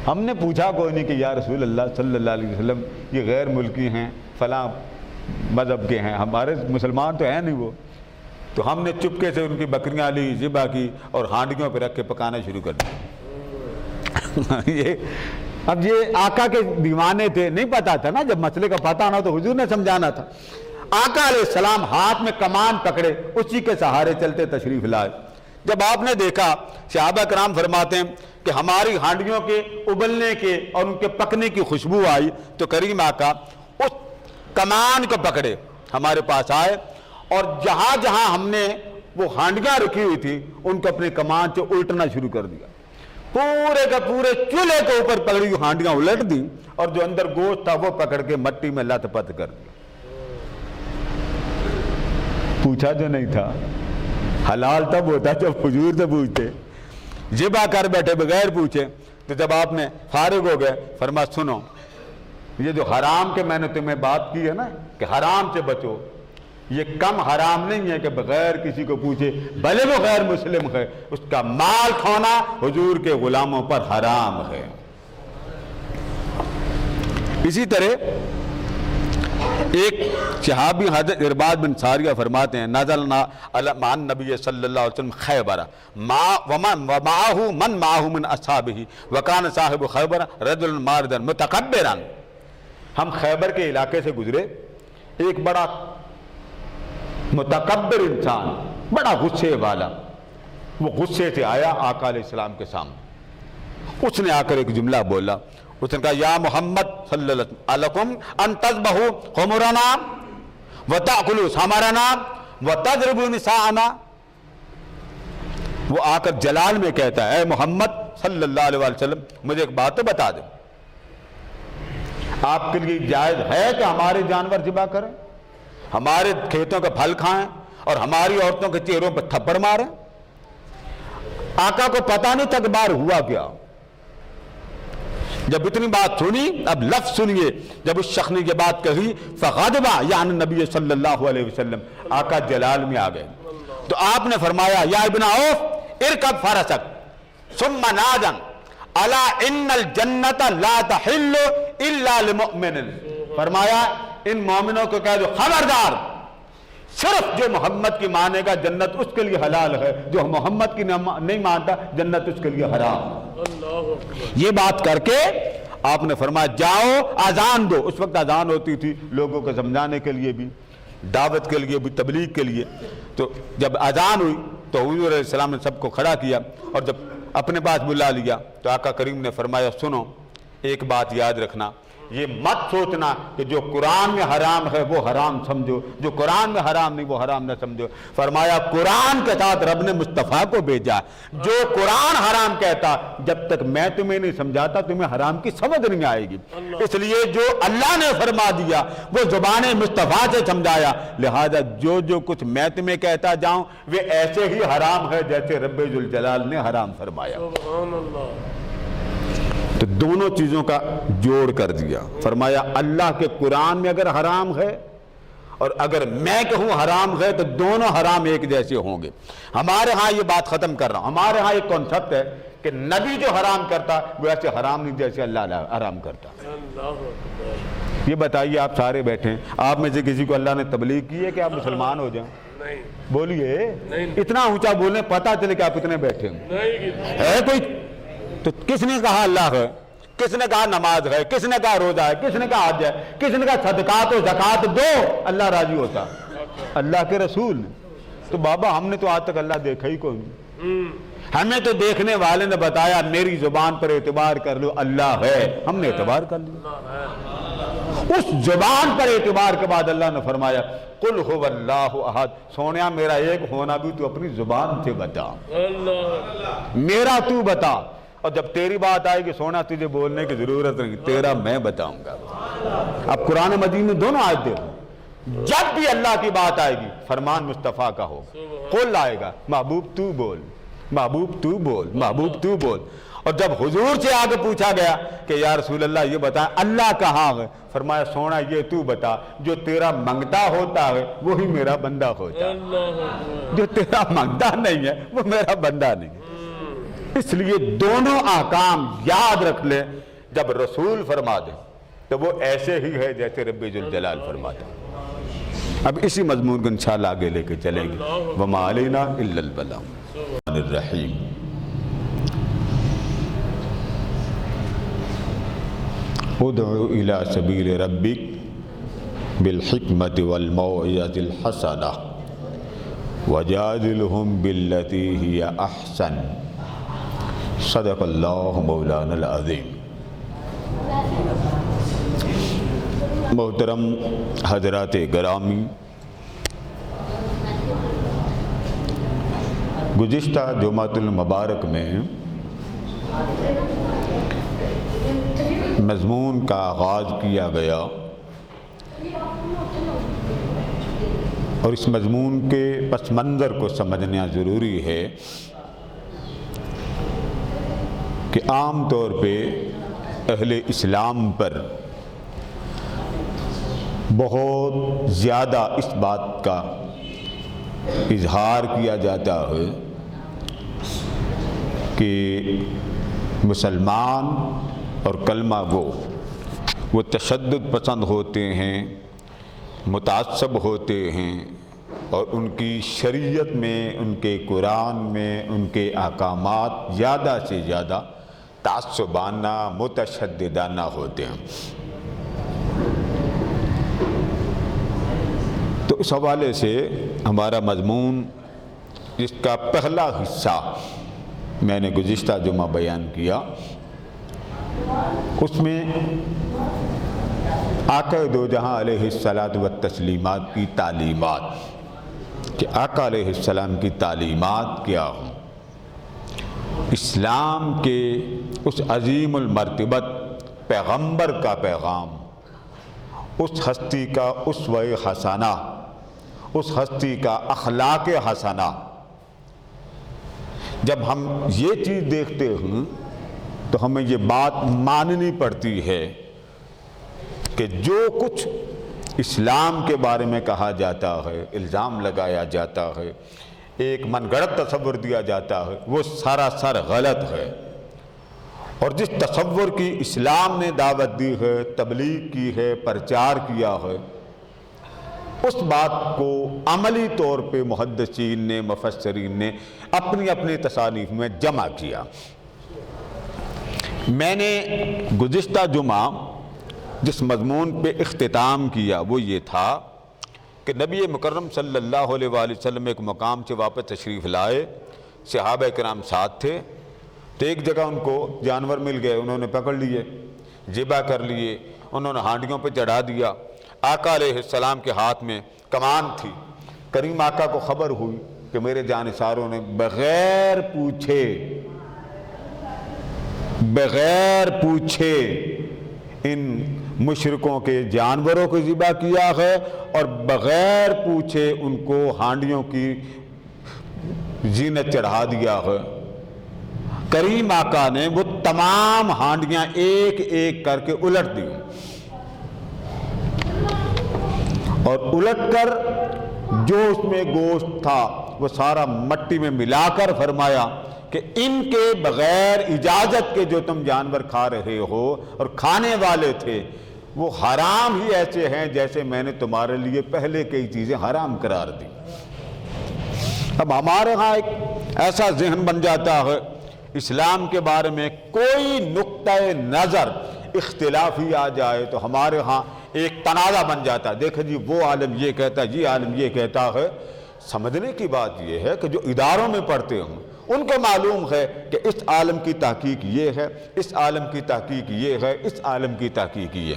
ہم نے پوچھا کوئی نہیں کہ یا رسول اللہ صلی اللہ علیہ وسلم یہ غیر ملکی ہیں، فلاں مذہب کے ہیں، ہمارے مسلمان تو ہیں نہیں وہ، تو ہم نے چپکے سے ان کی بکریاں لی، ذبح کی اور ہانڈیوں پہ رکھ کے پکانا شروع کر دیا۔ اب یہ آقا کے دیوانے تھے، نہیں پتا تھا نا، جب مسئلے کا پتہ ہونا تو حضور نے سمجھانا تھا۔ آقا علیہ السلام ہاتھ میں کمان پکڑے، اسی کے سہارے چلتے تشریف لائے۔ جب آپ نے دیکھا، صحابہ کرام فرماتے ہیں کہ ہماری ہانڈیوں کے ابلنے کے اور ان کے پکنے کی خوشبو آئی تو کریم آقا اس کمان کو پکڑے ہمارے پاس آئے، اور جہاں جہاں ہم نے وہ ہانڈیاں رکھی ہوئی تھی ان کو اپنے کمان سے الٹنا شروع کر دیا، پورے کا پورے چولہے کے اوپر پکڑی ہوئی ہانڈیاں الٹ دی، اور جو اندر گوشت تھا وہ پکڑ کے مٹی میں لت پت کر دیا۔ پوچھا جو نہیں تھا، حلال تب ہوتا جب حضور سے پوچھتے، ذبح کر بیٹھے بغیر پوچھے۔ تو جب آپ نے فارغ ہو گئے فرما سنو، یہ جو حرام کے میں نے تمہیں بات کی ہے نا کہ حرام سے بچو، یہ کم حرام نہیں ہے کہ بغیر کسی کو پوچھے بھلے وہ غیر مسلم ہے، اس کا مال کھونا حضور کے غلاموں پر حرام ہے۔ اسی طرح ایک صحابی حضرت ارباد بن ساریہ فرماتے ہیں نزلنا مع النبی صلی اللہ علیہ وسلم خیبر ومعه من معه من اصحابه وكان صاحب خیبر رجل ماردا متکبرا۔ ہم خیبر کے علاقے سے گزرے، ایک بڑا متکبر انسان، بڑا غصے والا، وہ غصے سے آیا آقا علیہ السلام کے سامنے، اس نے آ کر ایک جملہ بولا، اس نے کہا یا محمد صلی اللہ علیہ وسلم ان تذبحوا خمرنا وتأکلوا ثمرنا وتضربوا نساءنا۔ وہ آ کر جلال میں کہتا ہے اے محمد صلی اللہ علیہ وسلم مجھے ایک بات تو بتا دیں، آپ کے لیے جائز ہے کہ ہمارے جانور ذبح کریں، ہمارے کھیتوں کا پھل کھائیں اور ہماری عورتوں کے چہروں پر تھپڑ ماریں؟ آقا کو پتہ نہیں تکبار ہوا کیا۔ جب اتنی بات سنی، اب لفظ سنیے، جب اس شخص نے یہ بات کہی فغضب یعنی نبی صلی اللہ علیہ وسلم، آقا جلال میں آ گئے، تو آپ نے فرمایا یا ابن عوف ارکب فرسک ثم نادن الا ان الجنت لا تحل الا لمؤمن۔ فرمایا ان مومنوں کو کہہ دو خبردار، صرف جو محمد کی مانے گا جنت اس کے لیے حلال ہے، جو محمد کی نہیں مانتا جنت اس کے لیے حرام۔ یہ بات کر کے آپ نے فرمایا جاؤ اذان دو۔ اس وقت اذان ہوتی تھی لوگوں کو سمجھانے کے لیے بھی، دعوت کے لیے بھی، تبلیغ کے لیے۔ تو جب اذان ہوئی تو حضور علیہ السلام نے سب کو کھڑا کیا، اور جب اپنے پاس بلا لیا تو آقا کریم نے فرمایا سنو ایک بات یاد رکھنا، یہ مت سوچنا کہ جو قرآن میں حرام ہے وہ حرام سمجھو، جو قرآن میں حرام نہیں وہ حرام نہ سمجھو۔ فرمایا قرآن کے ساتھ رب نے مصطفیٰ کو بھیجا، جو قرآن حرام کہتا جب تک میں تمہیں نہیں سمجھاتا تمہیں حرام کی سمجھ نہیں آئے گی، اس لیے جو اللہ نے فرما دیا وہ زبان مصطفیٰ سے سمجھایا، لہذا جو کچھ میں تمہیں کہتا جاؤں وہ ایسے ہی حرام ہے جیسے رب ذوالجلال نے حرام فرمایا۔ سبحان اللہ۔ تو دونوں چیزوں کا جوڑ کر دیا، فرمایا اللہ کے قرآن میں اگر حرام ہے اور اگر میں کہوں حرام ہے تو دونوں حرام ایک جیسے ہوں گے۔ ہمارے ہاں یہ بات ختم کر رہا ہوں، ہمارے ہاں ایک کانسیپٹ ہے کہ نبی جو حرام کرتا وہ ایسے حرام نہیں جیسے اللہ حرام کرتا۔ یہ بتائیے آپ سارے بیٹھے ہیں، آپ میں سے کسی کو اللہ نے تبلیغ کی ہے کہ آپ مسلمان ہو جائیں؟ نہیں بولیے، نہیں۔ اتنا اونچا بولیں پتہ چلے کہ آپ اتنے بیٹھے ہیں۔ نہیں ہے کوئی؟ تو کس نے کہا اللہ ہے، کس نے کہا نماز ہے، کس نے کہا روزہ ہے، کس نے کہا حج ہے، کس نے کہا صدقات و زکات دو اللہ راضی ہوتا؟ اللہ کے رسول نے۔ تو بابا ہم نے تو آج تک اللہ دیکھا ہی کوئی نہیں، ہمیں تو دیکھنے والے نے بتایا میری زبان پر اعتبار کر لو اللہ ہے، ہم نے اعتبار کر لیا۔ اس زبان پر اعتبار کے بعد اللہ نے فرمایا قل هو اللہ احد، سونیا میرا ایک ہونا بھی تو اپنی زبان سے بتا، میرا تو بتا، اور جب تیری بات آئے گی سونا تجھے بولنے کی ضرورت نہیں، تیرا میں بتاؤں گا۔ اب قرآن مجید میں دونوں آیت دیکھو، جب بھی اللہ کی بات آئے گی فرمان مصطفیٰ کا ہوگا، قل آئے گا محبوب تو بول، محبوب تو بول، محبوب تو بول۔ اور جب حضور سے آگے پوچھا گیا کہ یا رسول اللہ یہ بتا اللہ کہاں ہے، فرمایا سونا یہ تو بتا، جو تیرا منگتا ہوتا ہے وہی میرا بندہ ہوتا ہے، جو تیرا منگتا نہیں ہے وہ میرا بندہ نہیں ہے۔ اس لیے دونوں احکام یاد رکھ لیں، جب رسول فرما دے تو وہ ایسے ہی ہے جیسے رب ذوالجلال فرماتا ہے۔ اب اسی مضمون کو انشاءاللہ آگے لے کے چلیں گے۔ وَمَا عَلَيْنَا إِلَّا الْبَلَاغُ الرحیم۔ ادعو إِلَى سَبِيلِ رَبِّكَ بِالْحِكْمَةِ وَالْمَوْعِظَةِ الْحَسَنَةِ وَجَادِلْهُمْ بِالَّتِي هِيَ أَحْسَنُ صدق اللہ مولانا العظیم۔ محترم حضرات گرامی، گزشتہ جمعۃ المبارک میں مضمون کا آغاز کیا گیا، اور اس مضمون کے پس منظر کو سمجھنا ضروری ہے کہ عام طور پہ اہل اسلام پر بہت زیادہ اس بات کا اظہار کیا جاتا ہے کہ مسلمان اور کلمہ گو وہ تشدد پسند ہوتے ہیں، متعصب ہوتے ہیں، اور ان کی شریعت میں، ان کے قرآن میں، ان کے احکامات زیادہ سے زیادہ تعصبانہ، متشددانہ ہوتے ہیں۔ تو اس حوالے سے ہمارا مضمون، جس کا پہلا حصہ میں نے گزشتہ جمعہ بیان کیا، اس میں آقا دو جہاں علیہ الصلاۃ والتسلیمات کی تعلیمات، کہ آقا علیہ السلام کی تعلیمات کیا ہوں، اسلام کے اس عظیم المرتبت پیغمبر کا پیغام، اس ہستی کا اسوہ حسنہ، اس ہستی کا اخلاق حسنہ، جب ہم یہ چیز دیکھتے ہیں تو ہمیں یہ بات ماننی پڑتی ہے کہ جو کچھ اسلام کے بارے میں کہا جاتا ہے، الزام لگایا جاتا ہے، ایک من گڑت تصور دیا جاتا ہے، وہ سراسر غلط ہے۔ اور جس تصور کی اسلام نے دعوت دی ہے، تبلیغ کی ہے، پرچار کیا ہے، اس بات کو عملی طور پہ محدثین نے، مفسرین نے اپنی اپنی تصانیف میں جمع کیا۔ میں نے گزشتہ جمعہ جس مضمون پہ اختتام کیا وہ یہ تھا کہ نبی مکرم صلی اللہ علیہ وآلہ وسلم ایک مقام سے واپس تشریف لائے، صحابہ کرام ساتھ تھے، تو ایک جگہ ان کو جانور مل گئے، انہوں نے پکڑ لیے، ذبح کر لیے، انہوں نے ہانڈیوں پہ چڑھا دیا۔ آقا علیہ السلام کے ہاتھ میں کمان تھی، کریم آقا کو خبر ہوئی کہ میرے جانثاروں نے بغیر پوچھے ان مشرکوں کے جانوروں کو ذبح کیا ہے، اور بغیر پوچھے ان کو ہانڈیوں کی زینت چڑھا دیا ہے۔ کریم آقا نے وہ تمام ہانڈیاں ایک ایک کر کے الٹ دی، اور الٹ کر جو اس میں گوشت تھا وہ سارا مٹی میں ملا کر فرمایا کہ ان کے بغیر اجازت کے جو تم جانور کھا رہے ہو اور کھانے والے تھے، وہ حرام ہی ایسے ہیں جیسے میں نے تمہارے لیے پہلے کئی چیزیں حرام قرار دی۔ اب ہمارے ہاں ایک ایسا ذہن بن جاتا ہے، اسلام کے بارے میں کوئی نقطہ نظر اختلافی آ جائے تو ہمارے ہاں ایک تنازع بن جاتا ہے، دیکھیں جی وہ عالم یہ کہتا ہے، یہ عالم یہ کہتا ہے۔ سمجھنے کی بات یہ ہے کہ جو اداروں میں پڑھتے ہوں ان کو معلوم ہے کہ اس عالم کی تحقیق یہ ہے، اس عالم کی تحقیق یہ ہے، اس عالم کی تحقیق یہ۔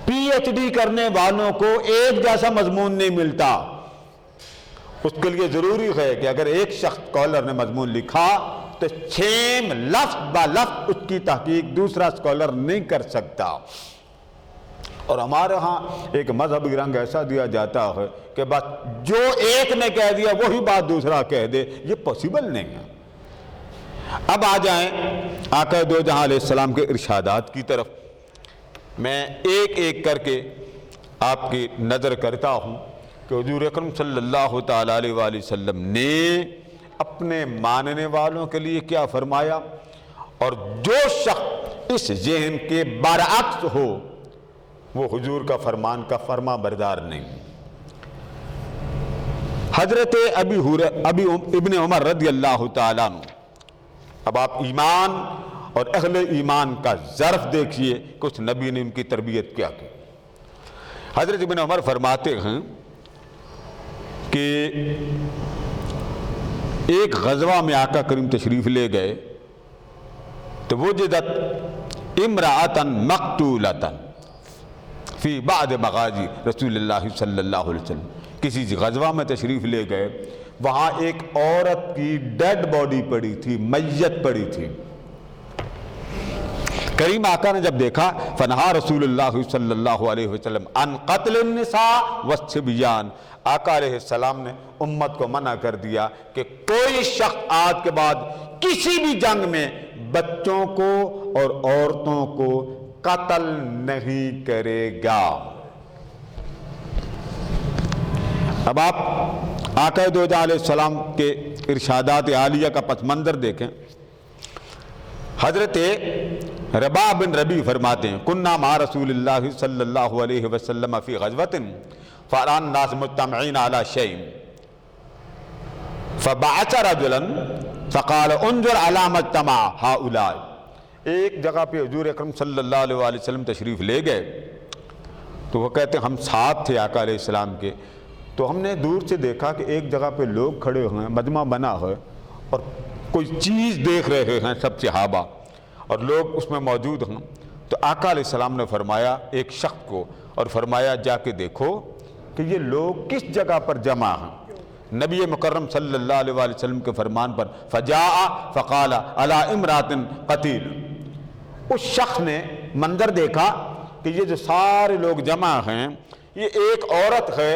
پی ایچ ڈی کرنے والوں کو ایک جیسا مضمون نہیں ملتا، اس کے لیے ضروری ہے کہ اگر ایک شخص اسکالر نے مضمون لکھا تو سیم لفظ با لفظ اس کی تحقیق دوسرا اسکالر نہیں کر سکتا۔ اور ہمارے ہاں ایک مذہبی رنگ ایسا دیا جاتا ہے کہ بس جو ایک نے کہہ دیا وہی بات دوسرا کہہ دے، یہ پاسبل نہیں ہے۔ اب آ جائیں آقا دو جہاں علیہ السلام کے ارشادات کی طرف. میں ایک ایک کر کے آپ کی نظر کرتا ہوں کہ حضور اکرم صلی اللہ تعالیٰ علیہ وآلہ وسلم نے اپنے ماننے والوں کے لیے کیا فرمایا، اور جو شخص اس ذہن کے برعکس ہو وہ حضور کا فرمان کا فرما بردار نہیں. حضرت ابی ابن عمر رضی اللہ تعالیٰ عنہ، اب آپ ایمان اور اہل ایمان کا ظرف دیکھیے کہ اس نبی نے ان کی تربیت کیا کی. حضرت ابن عمر فرماتے ہیں کہ ایک غزوہ میں آقا کریم تشریف لے گئے تو وجدت امرأۃ مقتولۃ فی بعض مغازی رسول اللہ صلی اللہ علیہ وسلم. کسی غزوہ میں تشریف لے گئے، وہاں ایک عورت کی ڈیڈ باڈی پڑی تھی، میت پڑی تھی. کریم آقا نے جب دیکھا فنہا رسول اللہ صلی اللہ علیہ وسلم عن قتل النساء والصبیان. آقا علیہ السلام نے امت کو منع کر دیا کہ کوئی شخص آج کے بعد کسی بھی جنگ میں بچوں کو اور عورتوں کو قتل نہیں کرے گا. اب آپ آقا دو جہاں علیہ السلام کے ارشادات عالیہ کا پس منظر دیکھیں. حضرت رباح بن ربیع فرماتے ہیں کننا مع رسول اللہ صلی اللہ علیہ وسلم فی غزوۃ فرأى الناس مجتمعین علی شیء فبعث رجلا فقال انظر علی ما اجتمع ہؤلاء. ایک جگہ پہ حضور اکرم صلی اللہ علیہ وآلہ وسلم تشریف لے گئے تو وہ کہتے ہیں ہم ساتھ تھے آقا علیہ السلام کے، تو ہم نے دور سے دیکھا کہ ایک جگہ پہ لوگ کھڑے ہوئے ہیں، مجمع بنا ہے اور کوئی چیز دیکھ رہے ہیں سب صحابہ اور لوگ اس میں موجود ہیں. تو آقا علیہ السلام نے فرمایا ایک شخص کو، اور فرمایا جا کے دیکھو کہ یہ لوگ کس جگہ پر جمع ہیں. نبی مکرم صلی اللہ علیہ وآلہ وسلم کے فرمان پر فجاء فقال علی امرأۃ قتیل. اس شخص نے منظر دیکھا کہ یہ جو سارے لوگ جمع ہیں یہ ایک عورت ہے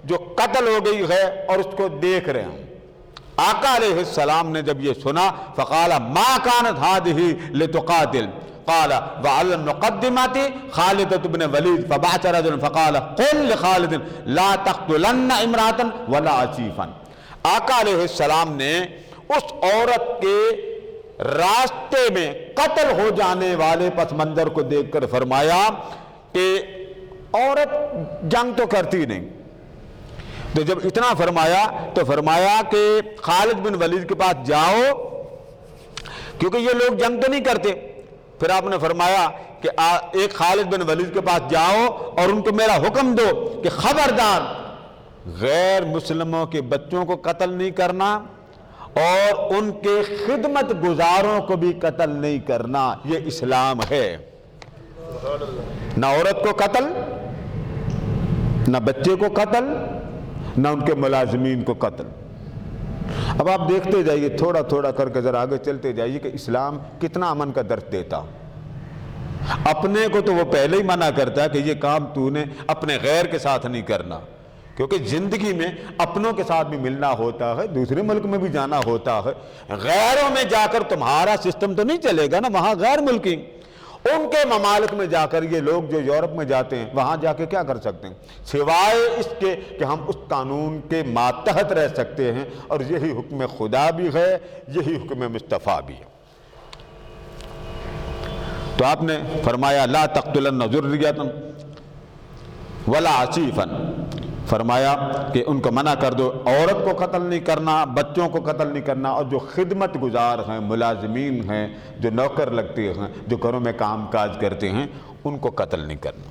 جو قتل ہو گئی ہے اور اس کو دیکھ رہے ہیں. آقا علیہ السلام نے جب یہ سنا فقال ما كانت هذه لتقاتل قال وعلى المقدمات خالد بن ولید فبعث رجلا فقال قل لخالد لا تقتلن امرأة ولا عفيفا. آقا علیہ السلام نے اس عورت کے راستے میں قتل ہو جانے والے پس منظر کو دیکھ کر فرمایا کہ عورت جنگ تو کرتی نہیں. تو جب اتنا فرمایا تو فرمایا کہ خالد بن ولید کے پاس جاؤ کیونکہ یہ لوگ جنگ تو نہیں کرتے. پھر آپ نے فرمایا کہ ایک خالد بن ولید کے پاس جاؤ اور ان کو میرا حکم دو کہ خبردار غیر مسلموں کے بچوں کو قتل نہیں کرنا اور ان کے خدمت گزاروں کو بھی قتل نہیں کرنا. یہ اسلام ہے. نہ عورت کو قتل، نہ بچے کو قتل، نہ ان کے ملازمین کو قتل. اب آپ دیکھتے جائیے تھوڑا تھوڑا کر کے ذرا آگے چلتے جائیے کہ اسلام کتنا امن کا درس دیتا. اپنے کو تو وہ پہلے ہی منع کرتا ہے کہ یہ کام تو نے اپنے غیر کے ساتھ نہیں کرنا، کیونکہ زندگی میں اپنوں کے ساتھ بھی ملنا ہوتا ہے، دوسرے ملک میں بھی جانا ہوتا ہے. غیروں میں جا کر تمہارا سسٹم تو نہیں چلے گا نا. وہاں غیر ملکی ان کے ممالک میں جا کر یہ لوگ جو یورپ میں جاتے ہیں وہاں جا کے کیا کر سکتے ہیں سوائے اس کے کہ ہم اس قانون کے ماتحت رہ سکتے ہیں، اور یہی حکم خدا بھی ہے، یہی حکم مصطفیٰ بھی ہے. تو آپ نے فرمایا لا تقتلن ذریۃ ولا عفیفا، فرمایا کہ ان کو منع کر دو، عورت کو قتل نہیں کرنا، بچوں کو قتل نہیں کرنا، اور جو خدمت گزار ہیں، ملازمین ہیں، جو نوکر لگتے ہیں، جو گھروں میں کام کاج کرتے ہیں، ان کو قتل نہیں کرنا.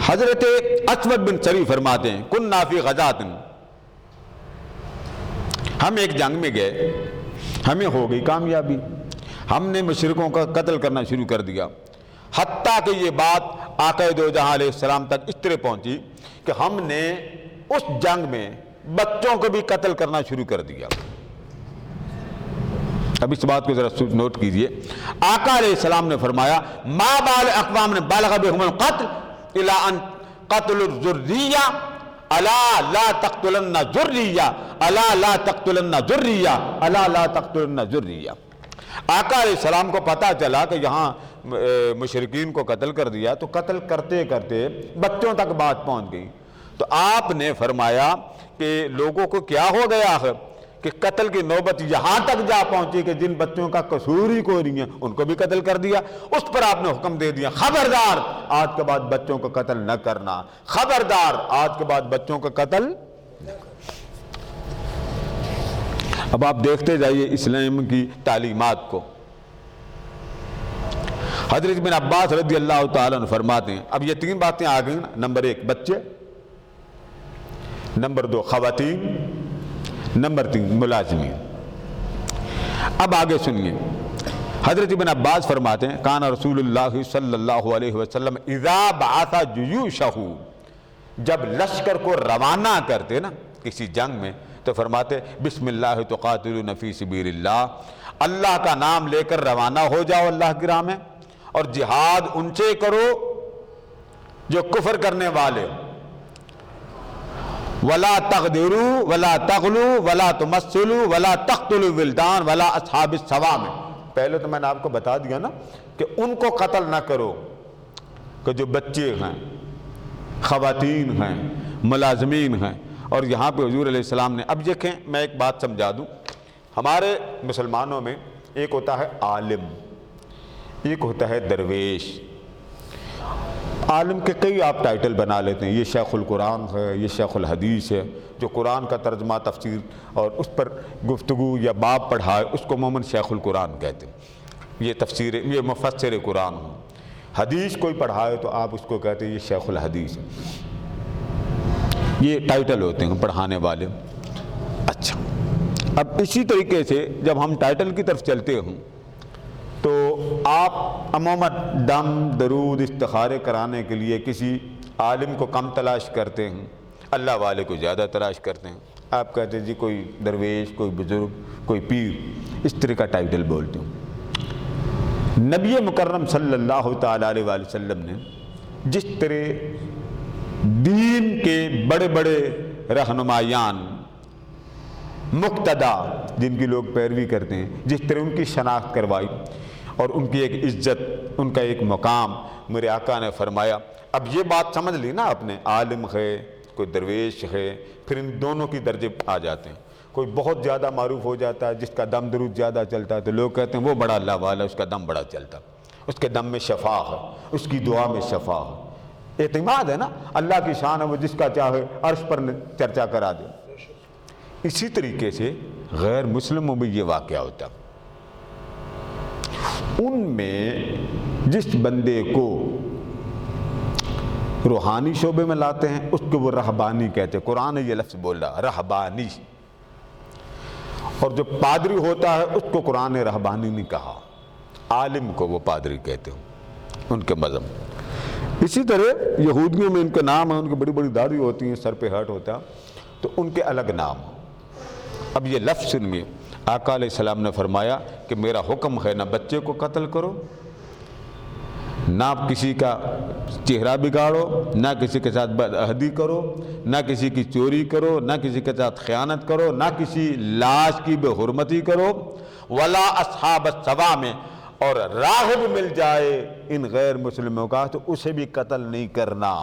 حضرت اسود بن سری فرماتے ہیں کننا فی غزوۃ، ہم ایک جنگ میں گئے، ہمیں ہو گئی کامیابی، ہم نے مشرکوں کا قتل کرنا شروع کر دیا، حتیٰ کہ یہ بات آقا دو جہاں علیہ السلام تک اس طرح پہنچی کہ ہم نے اس جنگ میں بچوں کو بھی قتل کرنا شروع کر دیا. اب اس بات کو ذرا نوٹ کیجئے. آقا علیہ السلام نے فرمایا ما بال اقوام نے بالغ بہم القتل الا ان قتل الذریہ الا لا تقتلن ذریہ، الا لا تقتلن ذریہ، الا لا تقتلن ذریہ۔ آقا علیہ السلام کو پتہ چلا کہ یہاں مشرکین کو قتل کر دیا، تو قتل کرتے کرتے بچوں تک بات پہنچ گئی۔ تو آپ نے فرمایا کہ لوگوں کو کیا ہو گیا ہے کہ قتل کی نوبت یہاں تک جا پہنچی کہ جن بچوں کا قصور ہی کوئی نہیں ہے ان کو بھی قتل کر دیا۔ اس پر آپ نے حکم دے دیا، خبردار آج کے بعد بچوں کو قتل نہ کرنا، خبردار آج کے بعد بچوں کا قتل نہ کرنا۔ اب آپ دیکھتے جائیے اسلام کی تعلیمات کو۔ حضرت بن عباس رضی اللہ تعالیٰ عنہ فرماتے ہیں، اب یہ تین باتیں آ گئیں، نمبر 1 بچے، نمبر 2 خواتین، نمبر 3 ملازمین۔ اب آگے سنیے، حضرت ابن عباس فرماتے ہیں کان رسول اللہ صلی اللہ علیہ وسلم اذا بعث جیوشہ، جب لشکر کو روانہ کرتے نا کسی جنگ میں تو فرماتے بسم اللہ تقاتلون فی سبیل اللہ، اللہ کا نام لے کر روانہ ہو جاؤ اللہ کی راہ میں، اور جہاد ان سے کرو جو کفر کرنے والے، ولا تغدروا ولا تغلوا ولا تمثلوا ولا تقتلوا الولدان ولا اصحاب الصوامع۔ پہلے تو میں نے آپ کو بتا دیا نا کہ ان کو قتل نہ کرو کہ جو بچے ہیں، خواتین ہیں، ملازمین ہیں۔ اور یہاں پہ حضور علیہ السلام نے، اب دیکھیں میں ایک بات سمجھا دوں، ہمارے مسلمانوں میں ایک ہوتا ہے عالم، ایک ہوتا ہے درویش۔ عالم کے کئی آپ ٹائٹل بنا لیتے ہیں، یہ شیخ القرآن ہے، یہ شیخ الحدیث ہے، جو قرآن کا ترجمہ تفسیر اور اس پر گفتگو یا باب پڑھائے اس کو عموماً شیخ القرآن کہتے ہیں، یہ تفسیر، یہ مفسر قرآن ہوں۔ حدیث کوئی پڑھائے تو آپ اس کو کہتے ہیں یہ شیخ الحدیث ہے، یہ ٹائٹل ہوتے ہیں پڑھانے والے۔ اچھا، اب اسی طریقے سے جب ہم ٹائٹل کی طرف چلتے ہوں تو آپ عموماً دم درود استخارے کرانے کے لیے کسی عالم کو کم تلاش کرتے ہیں، اللہ والے کو زیادہ تلاش کرتے ہیں۔ آپ کہتے ہیں جی کوئی درویش، کوئی بزرگ، کوئی پیر، اس طرح کا ٹائٹل بولتے ہوں۔ نبی مکرم صلی اللہ تعالیٰ علیہ وآلہ وسلم نے جس طرح دین کے بڑے بڑے رہنمایان، مقتدا جن کی لوگ پیروی کرتے ہیں، جس طرح ان کی شناخت کروائی اور ان کی ایک عزت، ان کا ایک مقام، میرے آقا نے فرمایا، اب یہ بات سمجھ لی نا آپ نے، عالم ہے، کوئی درویش ہے، پھر ان دونوں کی درجے آ جاتے ہیں۔ کوئی بہت زیادہ معروف ہو جاتا ہے، جس کا دم درود زیادہ چلتا ہے تو لوگ کہتے ہیں وہ بڑا اللہ والا، اس کا دم بڑا چلتا، اس کے دم میں شفا ہے، اس کی دعا میں شفا ہے۔ اعتماد ہے نا، اللہ کی شان ہے، وہ جس کا چاہے عرش پر چرچا کرا دے۔ اسی طریقے سے غیر مسلموں میں یہ واقعہ ہوتا، ان میں جس بندے کو روحانی شعبے میں لاتے ہیں اس کو وہ رہبانی کہتے ہیں، قرآن نے یہ لفظ بولا رہبانی، اور جو پادری ہوتا ہے اس کو قرآن نے رہبانی نہیں کہا، عالم کو وہ پادری کہتے ہیں، ان کے مذہب۔ اسی طرح یہودیوں میں ان کے نام ہیں، ان کی بڑی بڑی داڑھی ہوتی ہیں، سر پہ ہیٹ ہوتا ہے، تو ان کے الگ نام۔ اب یہ لفظ سنیے، آقا علیہ السلام نے فرمایا کہ میرا حکم ہے نہ بچے کو قتل کرو، نہ کسی کا چہرہ بگاڑو، نہ کسی کے ساتھ بدعہدی کرو، نہ کسی کی چوری کرو، نہ کسی کے ساتھ خیانت کرو، نہ کسی لاش کی بے حرمتی کرو، ولا اصحاب الصوامع، اور راہب مل جائے ان غیر مسلموں کا تو اسے بھی قتل نہیں کرنا۔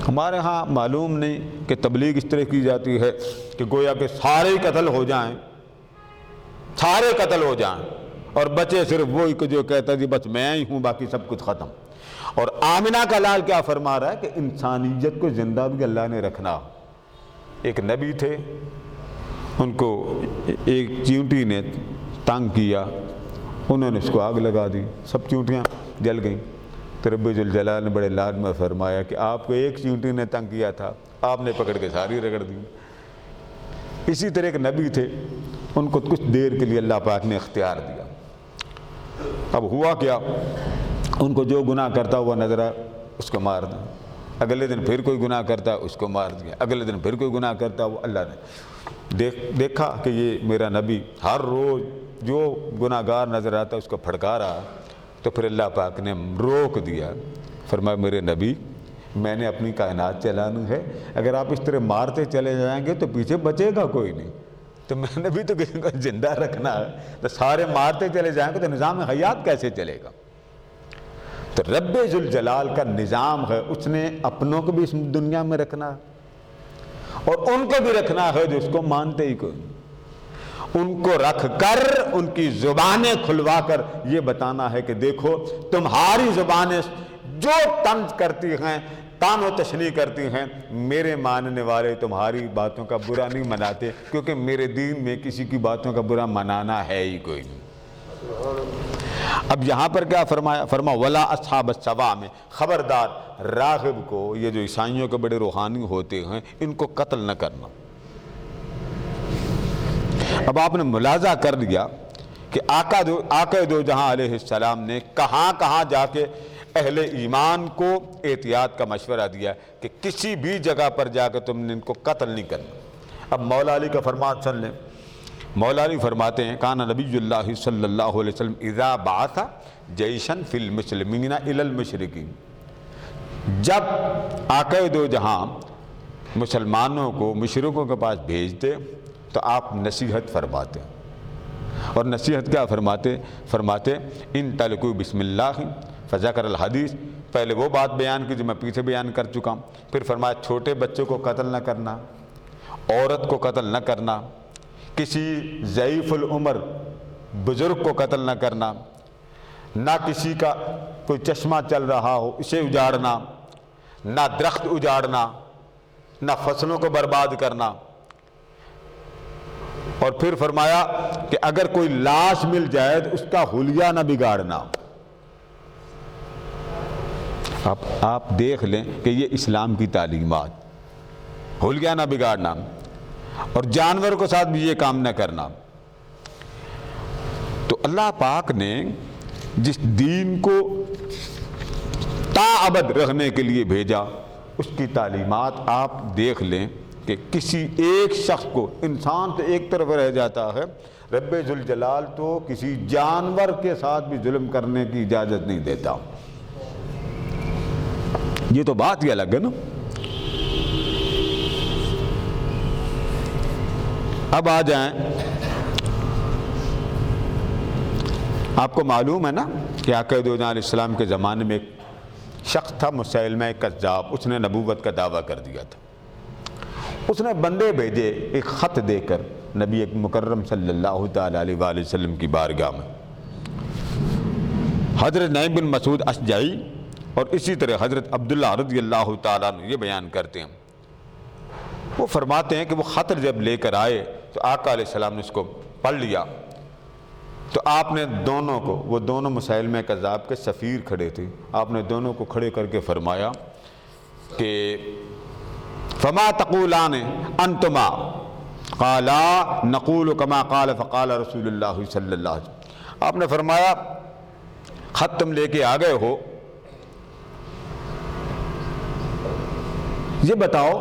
ہمارے ہاں معلوم نہیں کہ تبلیغ اس طرح کی جاتی ہے کہ گویا کہ سارے قتل ہو جائیں، سارے قتل ہو جائیں، اور بچے صرف وہی کہ جو کہتا ہے جی بس میں ہی ہوں، باقی سب کچھ ختم۔ اور آمنہ کا لال کیا فرما رہا ہے کہ انسانیت کو زندہ بھی اللہ نے رکھنا۔ ایک نبی تھے، ان کو ایک چیونٹی نے تنگ کیا، انہوں نے اس کو آگ لگا دی، سب چیونٹیاں جل گئیں۔ تو رب ذوالجلال نے بڑے لاد میں فرمایا کہ آپ کو ایک چیونٹی نے تنگ کیا تھا، آپ نے پکڑ کے ساری رگڑ دی۔ اسی طرح ایک نبی تھے، ان کو کچھ دیر کے لیے اللہ پاک نے اختیار دیا۔ اب ہوا کیا، ان کو جو گناہ کرتا ہوا نظر آیا اس کو مار دیا، اگلے دن پھر کوئی گناہ کرتا اس کو مار دیا، اگلے دن پھر کوئی گناہ کرتا وہ اللہ نے دیکھا کہ یہ میرا نبی ہر روز جو گناہ گار نظر آتا اس کو پھڑکا رہا، تو پھر اللہ پاک نے روک دیا، فرمایا میرے نبی میں نے اپنی کائنات چلانی ہے، اگر آپ اس طرح مارتے چلے جائیں گے تو پیچھے بچے گا کوئی نہیں، تو میں نے بھی تو کسی کو زندہ رکھنا ہے، تو سارے مارتے چلے جائیں گے تو نظام حیات کیسے چلے گا؟ تو رب ذوالجلال کا نظام ہے، اس نے اپنوں کو بھی اس دنیا میں رکھنا ہے اور ان کو بھی رکھنا ہے جو اس کو مانتے ہی کوئی، ان کو رکھ کر ان کی زبانیں کھلوا کر یہ بتانا ہے کہ دیکھو تمہاری زبانیں جو طنز کرتی ہیں، تان و تشنیع کرتی ہیں، میرے ماننے والے تمہاری باتوں کا برا نہیں مناتے، کیونکہ میرے دین میں کسی کی باتوں کا برا منانا ہے ہی کوئی نہیں۔ اب یہاں پر کیا فرمایا؟ وَلَا أَصْحَابَ السَّوَا میں خبردار راغب کو، یہ جو عیسائیوں کے بڑے روحانی ہوتے ہیں، ان کو قتل نہ کرنا۔ اب آپ نے ملاحظہ کر لیا کہ آقا دو جہاں علیہ السلام نے کہاں کہاں جا کے اہل ایمان کو احتیاط کا مشورہ دیا کہ کسی بھی جگہ پر جا کے تم نے ان کو قتل نہیں کرنا۔ اب مولا علی کا فرمان سن لیں۔ مولا علی فرماتے ہیں کان نبی اللہ صلی اللہ علیہ وسلم اذا بعث جیشا فی المسلمین الی المشرکین، جب آقا دو جہاں مسلمانوں کو مشرکوں کے پاس بھیجتے تو آپ نصیحت فرماتے، اور نصیحت کیا فرماتے ان تلقوا بسم اللہ فذکر الحدیث، پہلے وہ بات بیان کی جو میں پیچھے بیان کر چکا ہوں، پھر فرمایا چھوٹے بچوں کو قتل نہ کرنا، عورت کو قتل نہ کرنا، کسی ضعیف العمر بزرگ کو قتل نہ کرنا، نہ کسی کا کوئی چشمہ چل رہا ہو اسے اجاڑنا، نہ درخت اجاڑنا، نہ فصلوں کو برباد کرنا، اور پھر فرمایا کہ اگر کوئی لاش مل جائے تو اس کا حلیہ نہ بگاڑنا۔ آپ دیکھ لیں کہ یہ اسلام کی تعلیمات، حلیہ نہ بگاڑنا، اور جانور کو ساتھ بھی یہ کام نہ کرنا۔ تو اللہ پاک نے جس دین کو تا ابد رہنے کے لیے بھیجا، اس کی تعلیمات آپ دیکھ لیں کہ کسی ایک شخص کو، انسان تو ایک طرف رہ جاتا ہے، رب ذوالجلال تو کسی جانور کے ساتھ بھی ظلم کرنے کی اجازت نہیں دیتا۔ یہ تو بات ہی الگ ہے نا۔ اب آ جائیں، آپ کو معلوم ہے نا کہ آقا دو جہاں علیہ السلام کے زمانے میں ایک شخص تھا مسیلمہ کذاب، اس نے نبوت کا دعویٰ کر دیا تھا۔ اس نے بندے بھیجے ایک خط دے کر نبی مکرم صلی اللہ تعالیٰ علیہ وآلہ وسلم کی بارگاہ میں۔ حضرت نعیم بن مسعود اشجعی اور اسی طرح حضرت عبداللہ رضی اللہ تعالیٰ عنہ یہ بیان کرتے ہیں، وہ فرماتے ہیں کہ وہ خط جب لے کر آئے تو آقا علیہ السلام نے اس کو پڑھ لیا، تو آپ نے دونوں کو، وہ دونوں مسیلمہ کذاب کے سفیر کھڑے تھے، آپ نے دونوں کو کھڑے کر کے فرمایا کہ فما تقولان انتما قالا نقول کما قال فقال رسول اللہ صلی اللہ علیہ وسلم۔ آپ نے فرمایا خط تم لے کے آ گئے ہو، یہ بتاؤ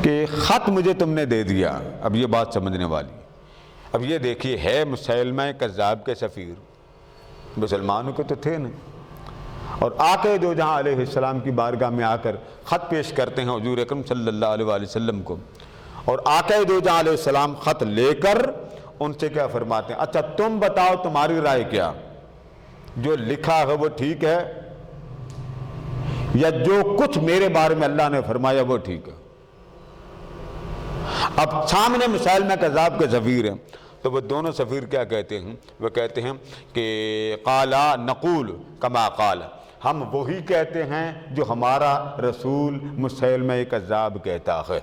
کہ خط مجھے تم نے دے دیا، اب یہ بات سمجھنے والی۔ اب یہ دیکھیے ہے مسیلمہ کذاب کے سفیر، مسلمانوں کے تو تھے نہیں، اور آقا دو جہاں علیہ السلام کی بارگاہ میں آ کر خط پیش کرتے ہیں حضور اکرم صلی اللہ علیہ وآلہ وسلم کو، اور آقا دو جہاں علیہ السلام خط لے کر ان سے کیا فرماتے ہیں، اچھا تم بتاؤ تمہاری رائے کیا، جو لکھا ہے وہ ٹھیک ہے یا جو کچھ میرے بارے میں اللہ نے فرمایا وہ ٹھیک ہے؟ اب سامنے مسیلمہ کذاب کے سفیر ہیں، تو وہ دونوں سفیر کیا کہتے ہیں؟ وہ کہتے ہیں کہ قالا نقول کما قال، ہم وہی کہتے ہیں جو ہمارا رسول مسیلمہ کذاب کہتا ہے۔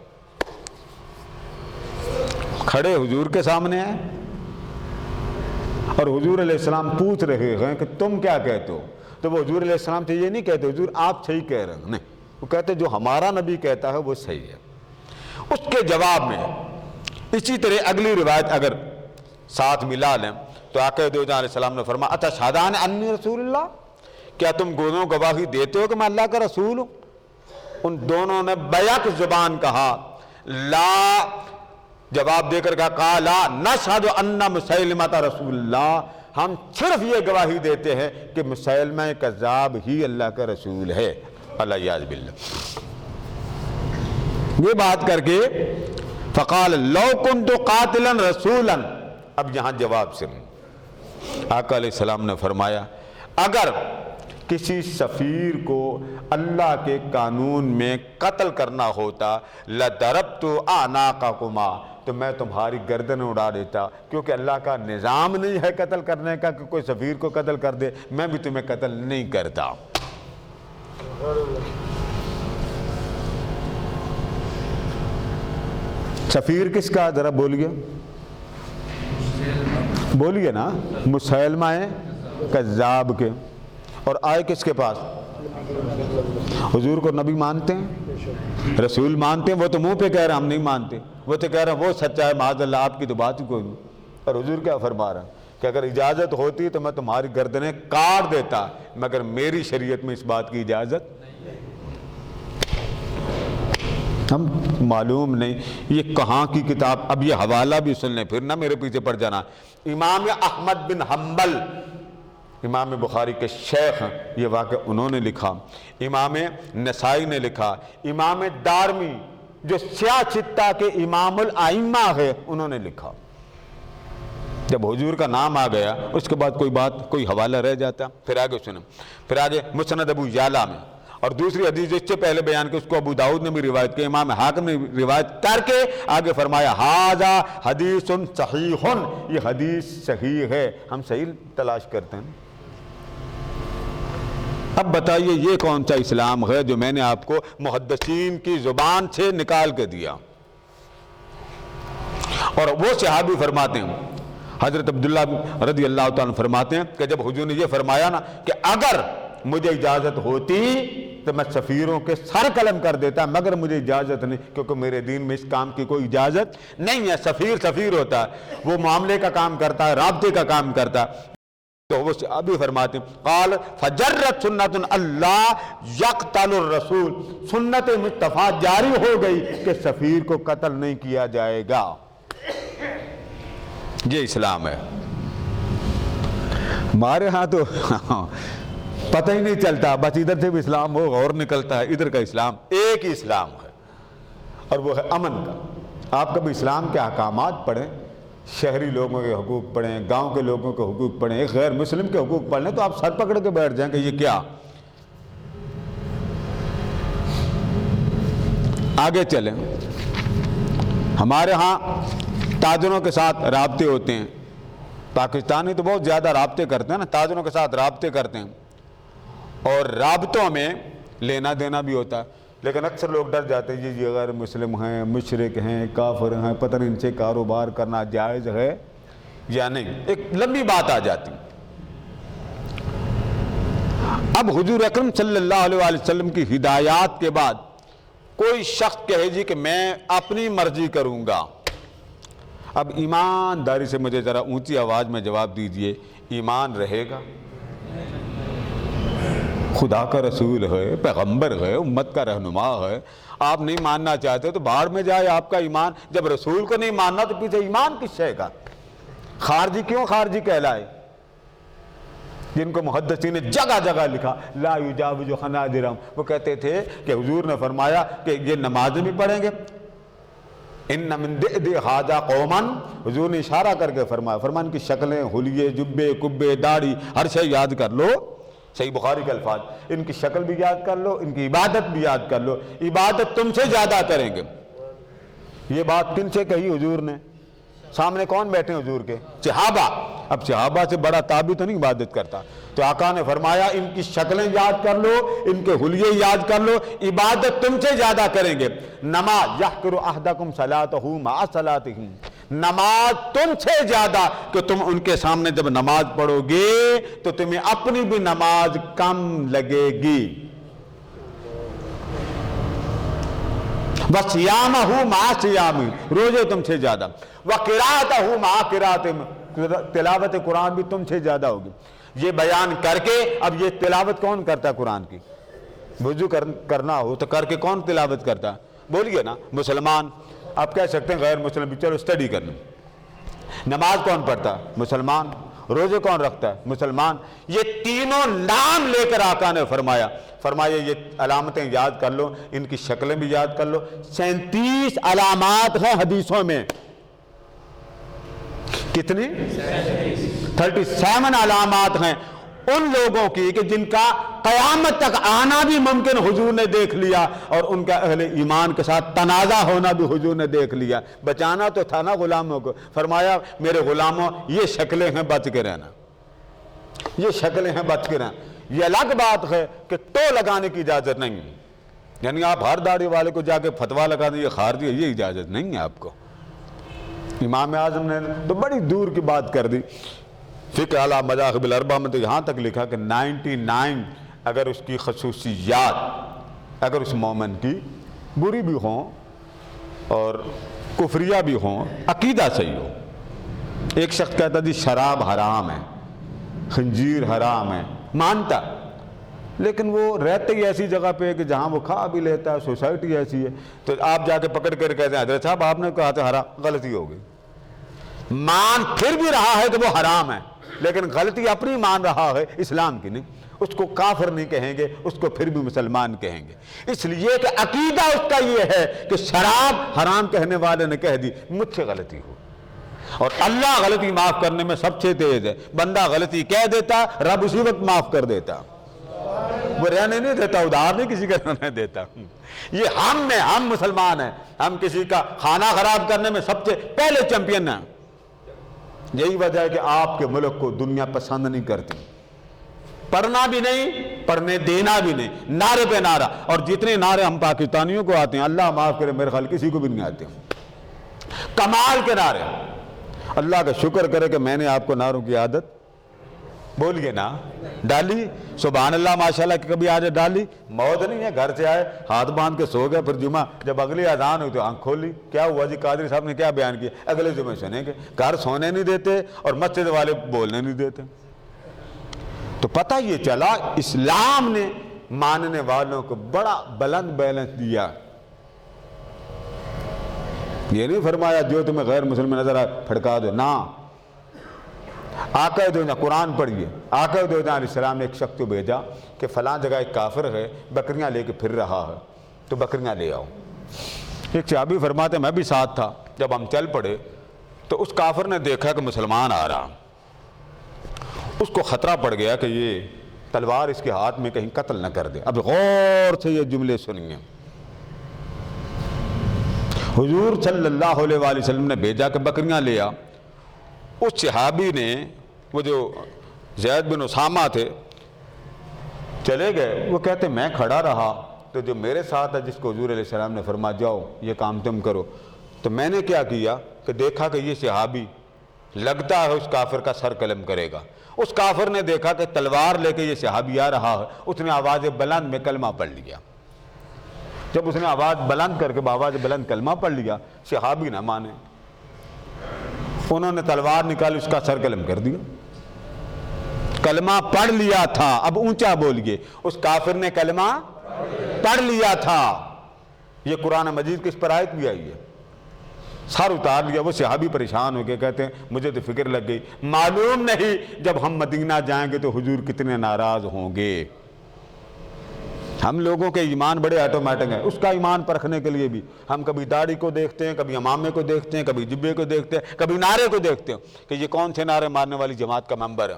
کھڑے حضور کے سامنے ہیں اور حضور علیہ السلام پوچھ رہے ہیں کہ تم کیا کہتے ہو؟ تو وہ حضور علیہ السلام سے یہ نہیں کہتے حضور آپ صحیح کہہ رہے ہیں، نہیں، وہ کہتے جو ہمارا نبی کہتا ہے وہ صحیح ہے۔ اس کے جواب میں اسی طرح اگلی روایت اگر ساتھ ملا لیں تو آقا دو جہاں علیہ السلام نے فرمایا اچھا شہدان انی رسول اللہ، کیا تم دونوں گواہی دیتے ہو کہ میں اللہ کا رسول ہوں؟ ان دونوں نے بیک زبان کہا لا، جواب دے کر کہا قالا نشہد ان مسیلمہ رسول اللہ، ہم صرف یہ گواہی دیتے ہیں کہ مسیلمہ کذاب ہی اللہ کا رسول ہے۔ الیاذ باللہ۔ یہ بات کر کے فقال لو کنت قاتلا رسولا، اب یہاں جواب سے آقا علیہ السلام نے فرمایا اگر کسی سفیر کو اللہ کے قانون میں قتل کرنا ہوتا لَضَرَبْتُ أَعْنَاقَكُمَا، تو میں تمہاری گردن اڑا دیتا، کیونکہ اللہ کا نظام نہیں ہے قتل کرنے کا کہ کوئی سفیر کو قتل کر دے، میں بھی تمہیں قتل نہیں کرتا۔ سفیر کس کا؟ ذرا بولیے، بولیے نا۔ مسیلمہ کذاب کے، اور آئے کس کے پاس؟ حضور کو نبی مانتے ہیں، رسول مانتے ہیں، وہ تو منہ پہ کہہ رہے ہیں ہم نہیں مانتے، وہ تو کہہ رہے ہیں وہ سچا ہے معاذ اللہ، آپ کی تو بات ہی کوئی نہیں۔ اور حضور کیا فرما رہا ہے کہ اگر اجازت ہوتی تو میں تمہاری گردنیں کاٹ دیتا، مگر میری شریعت میں اس بات کی اجازت ہم معلوم نہیں یہ کہاں کی کتاب۔ اب یہ حوالہ بھی سن لیں، پھر نہ میرے پیچھے پڑ جانا۔ امام احمد بن حنبل، امام بخاری کے شیخ ہیں، یہ واقعہ انہوں نے لکھا، امام نسائی نے لکھا، امام دارمی جو سیاہ چتہ کے امام الائمہ ہے انہوں نے لکھا۔ جب حضور کا نام آ گیا اس کے بعد کوئی حوالہ رہ جاتا۔ پھر آگے سنیں، پھر آگے مسند ابو یعلا میں، اور دوسری حدیث اس سے پہلے بیان کی اس کو ابو داؤد نے بھی روایت کی، امام حاکم نے روایت کر کے آگے فرمایا ھذا حدیث صحیح، یہ حدیث صحیح ہے۔ ہم صحیح تلاش کرتے ہیں۔ اب بتائیے یہ کون سا اسلام ہے جو میں نے آپ کو محدثین کی زبان سے نکال کے دیا؟ اور وہ صحابی فرماتے ہیں، حضرت عبداللہ رضی اللہ تعالیٰ فرماتے ہیں کہ جب حضور نے یہ فرمایا نا کہ اگر مجھے اجازت ہوتی تو میں سفیروں کے سر قلم کر دیتا، مگر مجھے اجازت نہیں، کیونکہ میرے دین میں اس کام کی کوئی اجازت نہیں ہے۔ سفیر ہوتا ہے، وہ معاملے کا کام کرتا ہے، رابطے کا کام کرتا ہے۔ تو وہ ابھی فرماتے ہیں قال فجرت سنت اللہ یقتل الرسول، سنت مصطفیٰ جاری ہو گئی کہ سفیر کو قتل نہیں کیا جائے گا۔ یہ اسلام ہے۔ ہمارے ہاں تو پتہ ہی نہیں چلتا، بس ادھر سے بھی اسلام ہوگا اور نکلتا ہے ادھر کا اسلام۔ ایک ہی اسلام ہے اور وہ ہے امن کا۔ آپ کبھی اسلام کے احکامات پڑھیں، شہری لوگوں کے حقوق پڑھیں، گاؤں کے لوگوں کے حقوق پڑھیں، ایک غیر مسلم کے حقوق پڑھ لیں تو آپ سر پکڑ کے بیٹھ جائیں کہ یہ کیا۔ آگے چلیں، ہمارے ہاں تاجروں کے ساتھ رابطے ہوتے ہیں، پاکستانی تو بہت زیادہ رابطے کرتے ہیں نا، تاجروں کے ساتھ رابطے کرتے ہیں، اور رابطوں میں لینا دینا بھی ہوتا ہے، لیکن اکثر لوگ ڈر جاتے ہیں یہ غیر مسلم ہیں، مشرک ہیں، کافر ہیں، پتہ نہیں ان سے کاروبار کرنا جائز ہے یا نہیں، ایک لمبی بات آ جاتی۔ اب حضور اکرم صلی اللہ علیہ وسلم کی ہدایات کے بعد کوئی شخص کہے جی کہ میں اپنی مرضی کروں گا، اب ایمانداری سے مجھے ذرا اونچی آواز میں جواب دیجئے، ایمان رہے گا؟ خدا کا رسول ہے، پیغمبر ہے، امت کا رہنما ہے، آپ نہیں ماننا چاہتے تو باہر میں جائے آپ کا ایمان۔ جب رسول کو نہیں ماننا تو پیچھے ایمان کس شے کا؟ خارجی کیوں خارجی کہلائے؟ جن کو محدثین نے جگہ جگہ لکھا لا یجاوز حناجرہم، وہ کہتے تھے کہ حضور نے فرمایا کہ یہ نمازیں بھی پڑھیں گے، ان من دئد ھذا قوما، حضور نے اشارہ کر کے فرمایا ان کی شکلیں، حلیے، جبے، کبے، داڑھی، ہر شے یاد کر لو، صحیح بخاری کے الفاظ، ان کی شکل بھی یاد کر لو، ان کی عبادت بھی یاد کر لو، عبادت تم سے زیادہ کریں گے۔ یہ بات کن سے کہی حضور نے؟ سامنے کون بیٹھے ہیں حضور کے؟ صحابہ۔ اب صحابہ سے بڑا تابعی تو نہیں عبادت کرتا، تو آقا نے فرمایا ان کی شکلیں یاد کر لو، ان کے حلیے یاد کر لو، عبادت تم سے زیادہ کریں گے۔ نماز یحقر احدکم صلاتہ مع صلاتہم، نماز تم سے زیادہ کہ تم ان کے سامنے جب نماز پڑھو گے تو تمہیں اپنی بھی نماز کم لگے گی۔ وَصِيَامَهُ مَعَ صِيَامِهِ، روزے تم سے زیادہ، وَقِرَاءَتَهُ مَعَ قِرَاءَتِهِ، تلاوت قرآن بھی تم سے زیادہ ہوگی۔ یہ بیان کر کے اب یہ تلاوت کون کرتا ہے قرآن کی؟ وضو کرنا ہو تو کر کے کون تلاوت کرتا ہے؟ بولیے نا، مسلمان۔ آپ کہہ سکتے ہیں غیر مسلم بھی، چلو اسٹڈی کرنا۔ نماز کون پڑھتا ہے؟ مسلمان۔ روزے کون رکھتا ہے؟ مسلمان۔ یہ تینوں نام لے کر آقا نے فرمایا یہ علامتیں یاد کر لو، ان کی شکلیں بھی یاد کر لو۔ 37 علامات ہیں حدیثوں میں۔ کتنی؟ 37 علامات ہیں ان لوگوں کی کہ جن کا قیامت تک آنا بھی ممکن حضور نے دیکھ لیا، اور ان کا اہل ایمان کے ساتھ تنازع ہونا بھی حضور نے دیکھ لیا۔ بچانا تو تھا نا غلاموں کو۔ فرمایا میرے غلاموں یہ شکلیں ہیں، بچ کے رہنا، یہ شکلیں ہیں، بچ کے رہنا۔ یہ الگ بات ہے کہ ٹو لگانے کی اجازت نہیں ہے، یعنی آپ ہر داڑھی والے کو جا کے فتوا لگا دیں یہ خارجی ہے، یہ اجازت نہیں ہے آپ کو۔ امام اعظم نے تو بڑی دور کی بات کر دی۔ فقہ اعلی مذاہب الاربعہ میں تو یہاں تک لکھا کہ 99 اگر اس کی خصوصیات اگر اس مومن کی بری بھی ہوں اور کفریہ بھی ہوں، عقیدہ صحیح ہو۔ ایک شخص کہتا جی شراب حرام ہے، خنزیر حرام ہے، مانتا، لیکن وہ رہتے ہی ایسی جگہ پہ کہ جہاں وہ کھا بھی لیتا ہے، سوسائٹی ایسی ہے، تو آپ جا کے پکڑ کر کہتے ہیں حضرت صاحب آپ نے کہا تھا حرام، غلطی ہو گئی۔ مان پھر بھی رہا ہے کہ وہ حرام ہے، لیکن غلطی اپنی مان رہا ہے، اسلام کی نہیں۔ اس کو کافر نہیں کہیں گے، اس کو پھر بھی مسلمان کہیں گے، اس لیے کہ عقیدہ اس کا یہ ہے کہ شراب حرام کہنے والے نے کہہ دی، مجھ سے غلطی ہو، اور اللہ غلطی معاف کرنے میں سب سے تیز ہے۔ بندہ غلطی کہہ دیتا، رب اسی وقت معاف کر دیتا، وہ رہنے نہیں دیتا، ادھار نہیں کسی کا رہنے دیتا۔ یہ ہم مسلمان ہیں، ہم کسی کا کھانا خراب کرنے میں سب سے پہلے چیمپئن ہیں۔ یہی وجہ ہے کہ آپ کے ملک کو دنیا پسند نہیں کرتی، پڑھنا بھی نہیں، پڑھنے دینا بھی نہیں، نعرے پہ نعرہ۔ اور جتنے نعرے ہم پاکستانیوں کو آتے ہیں، اللہ معاف کرے میرے خیال کسی کو بھی نہیں آتے، کمال کے نعرے۔ اللہ کا شکر کرے کہ میں نے آپ کو نعروں کی عادت بولیے نا ڈالی، سبحان اللہ ماشاءاللہ کہ کبھی آج ڈالی، موت نہیں ہے، گھر سے آئے ہاتھ باندھ کے سو گئے، پھر جمعہ جب اگلی اذان ہوئی تو آنکھ کھولی، کیا ہوا جی قادری صاحب نے کیا بیان کیا، اگلے جمعے سنیں گے۔ گھر سونے نہیں دیتے اور مسجد والے بولنے نہیں دیتے۔ تو پتہ یہ چلا اسلام نے ماننے والوں کو بڑا بلند بیلنس دیا۔ یہ نہیں فرمایا جو تمہیں غیر مسلم نظر آئے پھڑکا دو، نہ۔ آقا دو جہاں قرآن پڑھیے، آقا دو جہاں علیہ السلام نے ایک شخص کو بھیجا کہ فلاں جگہ ایک کافر ہے، بکریاں لے کے پھر رہا ہے، تو بکریاں لے آؤ۔ ایک صحابی فرماتے میں بھی ساتھ تھا، جب ہم چل پڑے تو اس کافر نے دیکھا کہ مسلمان آ رہا، اس کو خطرہ پڑ گیا کہ یہ تلوار اس کے ہاتھ میں کہیں قتل نہ کر دے۔ اب غور سے یہ جملے سنیے، حضور صلی اللہ علیہ وآلہ وسلم نے بھیجا کہ بکریاں لے آ۔ اس صحابی نے، وہ جو زید بن اسامہ تھے، چلے گئے، وہ کہتے میں کھڑا رہا تو جو میرے ساتھ ہے جس کو حضور علیہ السلام نے فرمایا جاؤ یہ کام تم کرو، تو میں نے کیا کیا کہ دیکھا کہ یہ صحابی لگتا ہے اس کافر کا سر قلم کرے گا۔ اس کافر نے دیکھا کہ تلوار لے کے یہ صحابی آ رہا ہے، اس نے آواز بلند میں کلمہ پڑھ لیا۔ جب اس نے آواز بلند کر کے آواز بلند کلمہ پڑھ لیا، صحابی نہ مانے، انہوں نے تلوار نکال اس کا سر قلم کر دیا۔ کلمہ پڑھ لیا تھا، اب اونچا بولیے، اس کافر نے کلمہ پڑھ لیا تھا۔ یہ قرآن مجید کس پر آیت بھی آئی ہے، سر اتار لیا۔ وہ صحابی پریشان ہو گئے، کہتے ہیں مجھے تو فکر لگ گئی، معلوم نہیں جب ہم مدینہ جائیں گے تو حضور کتنے ناراض ہوں گے۔ ہم لوگوں کے ایمان بڑے آٹومیٹک ہیں، اس کا ایمان پرکھنے کے لیے بھی ہم کبھی داڑھی کو دیکھتے ہیں، کبھی امامے کو دیکھتے ہیں، کبھی جبے کو دیکھتے ہیں، کبھی نعرے کو دیکھتے ہیں کہ یہ کون سے نعرے مارنے والی جماعت کا ممبر ہے۔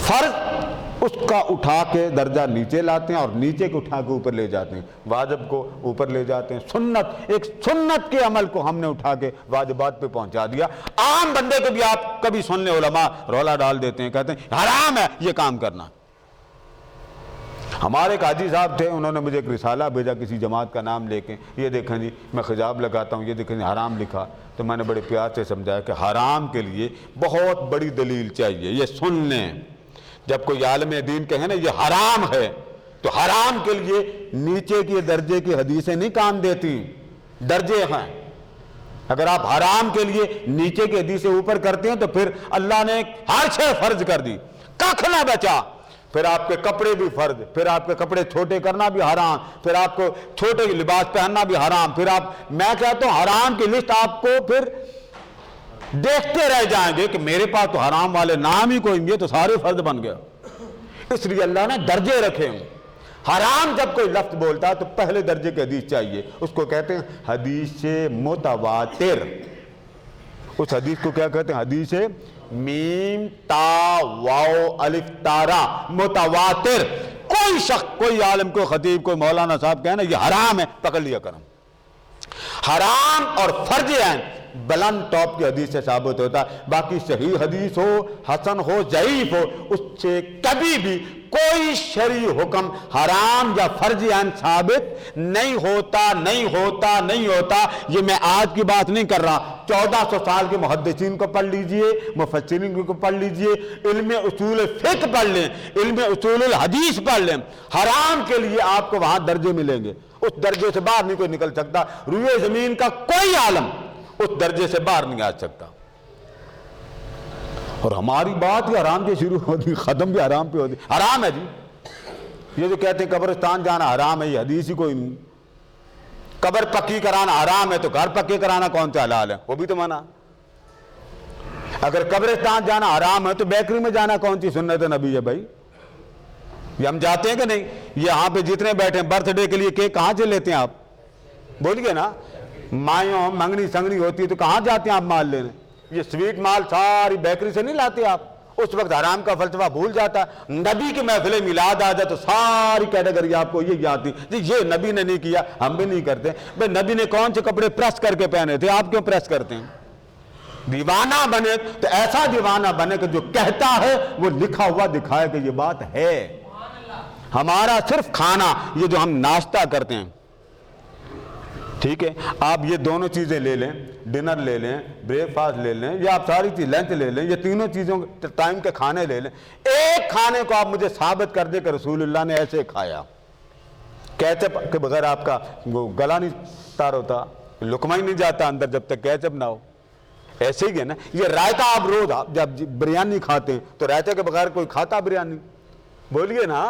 فرض اس کا اٹھا کے درجہ نیچے لاتے ہیں اور نیچے کو اٹھا کے اوپر لے جاتے ہیں، واجب کو اوپر لے جاتے ہیں، سنت ایک سنت کے عمل کو ہم نے اٹھا کے واجبات پہ پہنچا دیا۔ عام بندے کو بھی آپ کبھی سن لیں، علماء رولا ڈال دیتے ہیں، کہتے ہیں حرام ہے یہ کام کرنا۔ ہمارے ایک حاجی صاحب تھے، انہوں نے مجھے ایک رسالہ بھیجا کسی جماعت کا نام لے کے، یہ دیکھیں جی میں خجاب لگاتا ہوں، یہ دیکھیں جی حرام لکھا، تو میں نے بڑے پیار سے سمجھایا کہ حرام کے لیے بہت بڑی دلیل چاہیے، یہ سن لیں۔ جب کوئی عالم دین کہے نا یہ حرام ہے، تو حرام کے لیے نیچے کی درجے کی حدیثیں نہیں کام دیتی، درجے ہیں۔ اگر آپ حرام کے لیے نیچے کی حدیثیں اوپر کرتے ہیں تو پھر اللہ نے ہر شے فرض کر دی، ککھ نہ بچا۔ پھر آپ کے کپڑے بھی فرض، پھر آپ کے کپڑے چھوٹے کرنا بھی حرام، پھر آپ کو چھوٹے لباس پہننا بھی حرام، پھر آپ، میں کہتا ہوں حرام کی لسٹ آپ کو پھر دیکھتے رہ جائیں گے کہ میرے پاس تو حرام والے نام ہی کوئی نہیں ہے، تو سارے فرض بن گیا۔ اس لیے اللہ نے درجے رکھے ہیں۔ حرام جب کوئی لفظ بولتا ہے تو پہلے درجے کی حدیث چاہیے، اس کو کہتے ہیں حدیث متواتر۔ اس حدیث کو کیا کہتے ہیں؟ حدیث میم تا واو الف تارا متواتر۔ کوئی شخص، کوئی عالم، کوئی خطیب، کوئی مولانا صاحب کہنا یہ حرام ہے، پکڑ لیا کرم۔ حرام اور فرض عین بلند ٹاپ کی حدیث سے ثابت ہوتا ہے، باقی صحیح حدیث ہو، حسن ہو، ضعیف ہو، اس سے کبھی بھی کوئی شرعی حکم حرام یا فرض عین ثابت نہیں ہوتا۔ یہ میں آج کی بات نہیں کر رہا، 1400 سال کے محدثین کو پڑھ لیجئے، مفسرین کو پڑھ لیجئے، علم اصول فقہ پڑھ لیں، علم اصول الحدیث پڑھ لیں، حرام کے لیے آپ کو وہاں درجے ملیں گے، اس درجے سے باہر نہیں کوئی نکل سکتا۔ روئے زمین کا کوئی عالم اس درجے سے باہر نہیں آ سکتا۔ اور ہماری بات بھی حرام سے شروع ہوتی، ختم بھی حرام پہ ہوتی۔ حرام ہے جی، یہ جو کہتے ہیں قبرستان جانا حرام ہے، یہ حدیث ہی کوئی نہیں۔ قبر پکی کرانا حرام ہے تو گھر پکے کرانا کون سے حلال ہے؟ وہ بھی تو منع۔ اگر قبرستان جانا حرام ہے تو بیکری میں جانا کون سی سنت نبی ہے بھائی؟ یہ ہم جاتے ہیں کہ نہیں؟ یہاں پہ جتنے بیٹھے ہیں برتھ ڈے کے لیے کیک کہاں سے لیتے ہیں آپ؟ بولیے نا، مائیوں منگنی سنگنی ہوتی ہے تو کہاں جاتے ہیں آپ مال لینے؟ یہ سویٹ مال ساری بیکری سے نہیں لاتے آپ۔ اس وقت حرام کا فلسفہ بھول جاتا ہے۔ نبی کی محفل میلاد آ جائے تو ساری کیٹیگری آپ کو یہ یاد تھی، یہ نبی نے نہیں کیا، ہم بھی نہیں کرتے۔ بھئی نبی نے کون سے کپڑے پریس کر کے پہنے تھے، آپ کیوں پریس کرتے ہیں؟ دیوانہ بنے تو ایسا دیوانہ بنے کہ جو کہتا ہے وہ لکھا ہوا دکھائے کہ یہ بات ہے۔ ہمارا صرف کھانا، یہ جو ہم ناشتہ کرتے ہیں، ٹھیک ہے، آپ یہ دونوں چیزیں لے لیں، ڈنر لے لیں، بریک فاسٹ لے لیں، یا آپ ساری چیز لنچ لے لیں، یہ تینوں چیزوں ٹائم کے کھانے لے لیں، ایک کھانے کو آپ مجھے ثابت کر دیں کہ رسول اللہ نے ایسے کھایا، کیچپ کے بغیر آپ کا گلا نہیں تار ہوتا، لقمہ ہی نہیں جاتا اندر جب تک کیچپ نہ ہو۔ ایسے ہی ہے نا، یہ رائتا آپ روز جب بریانی کھاتے ہیں تو رائتے کے بغیر کوئی کھاتا بریانی؟ بولیے نا،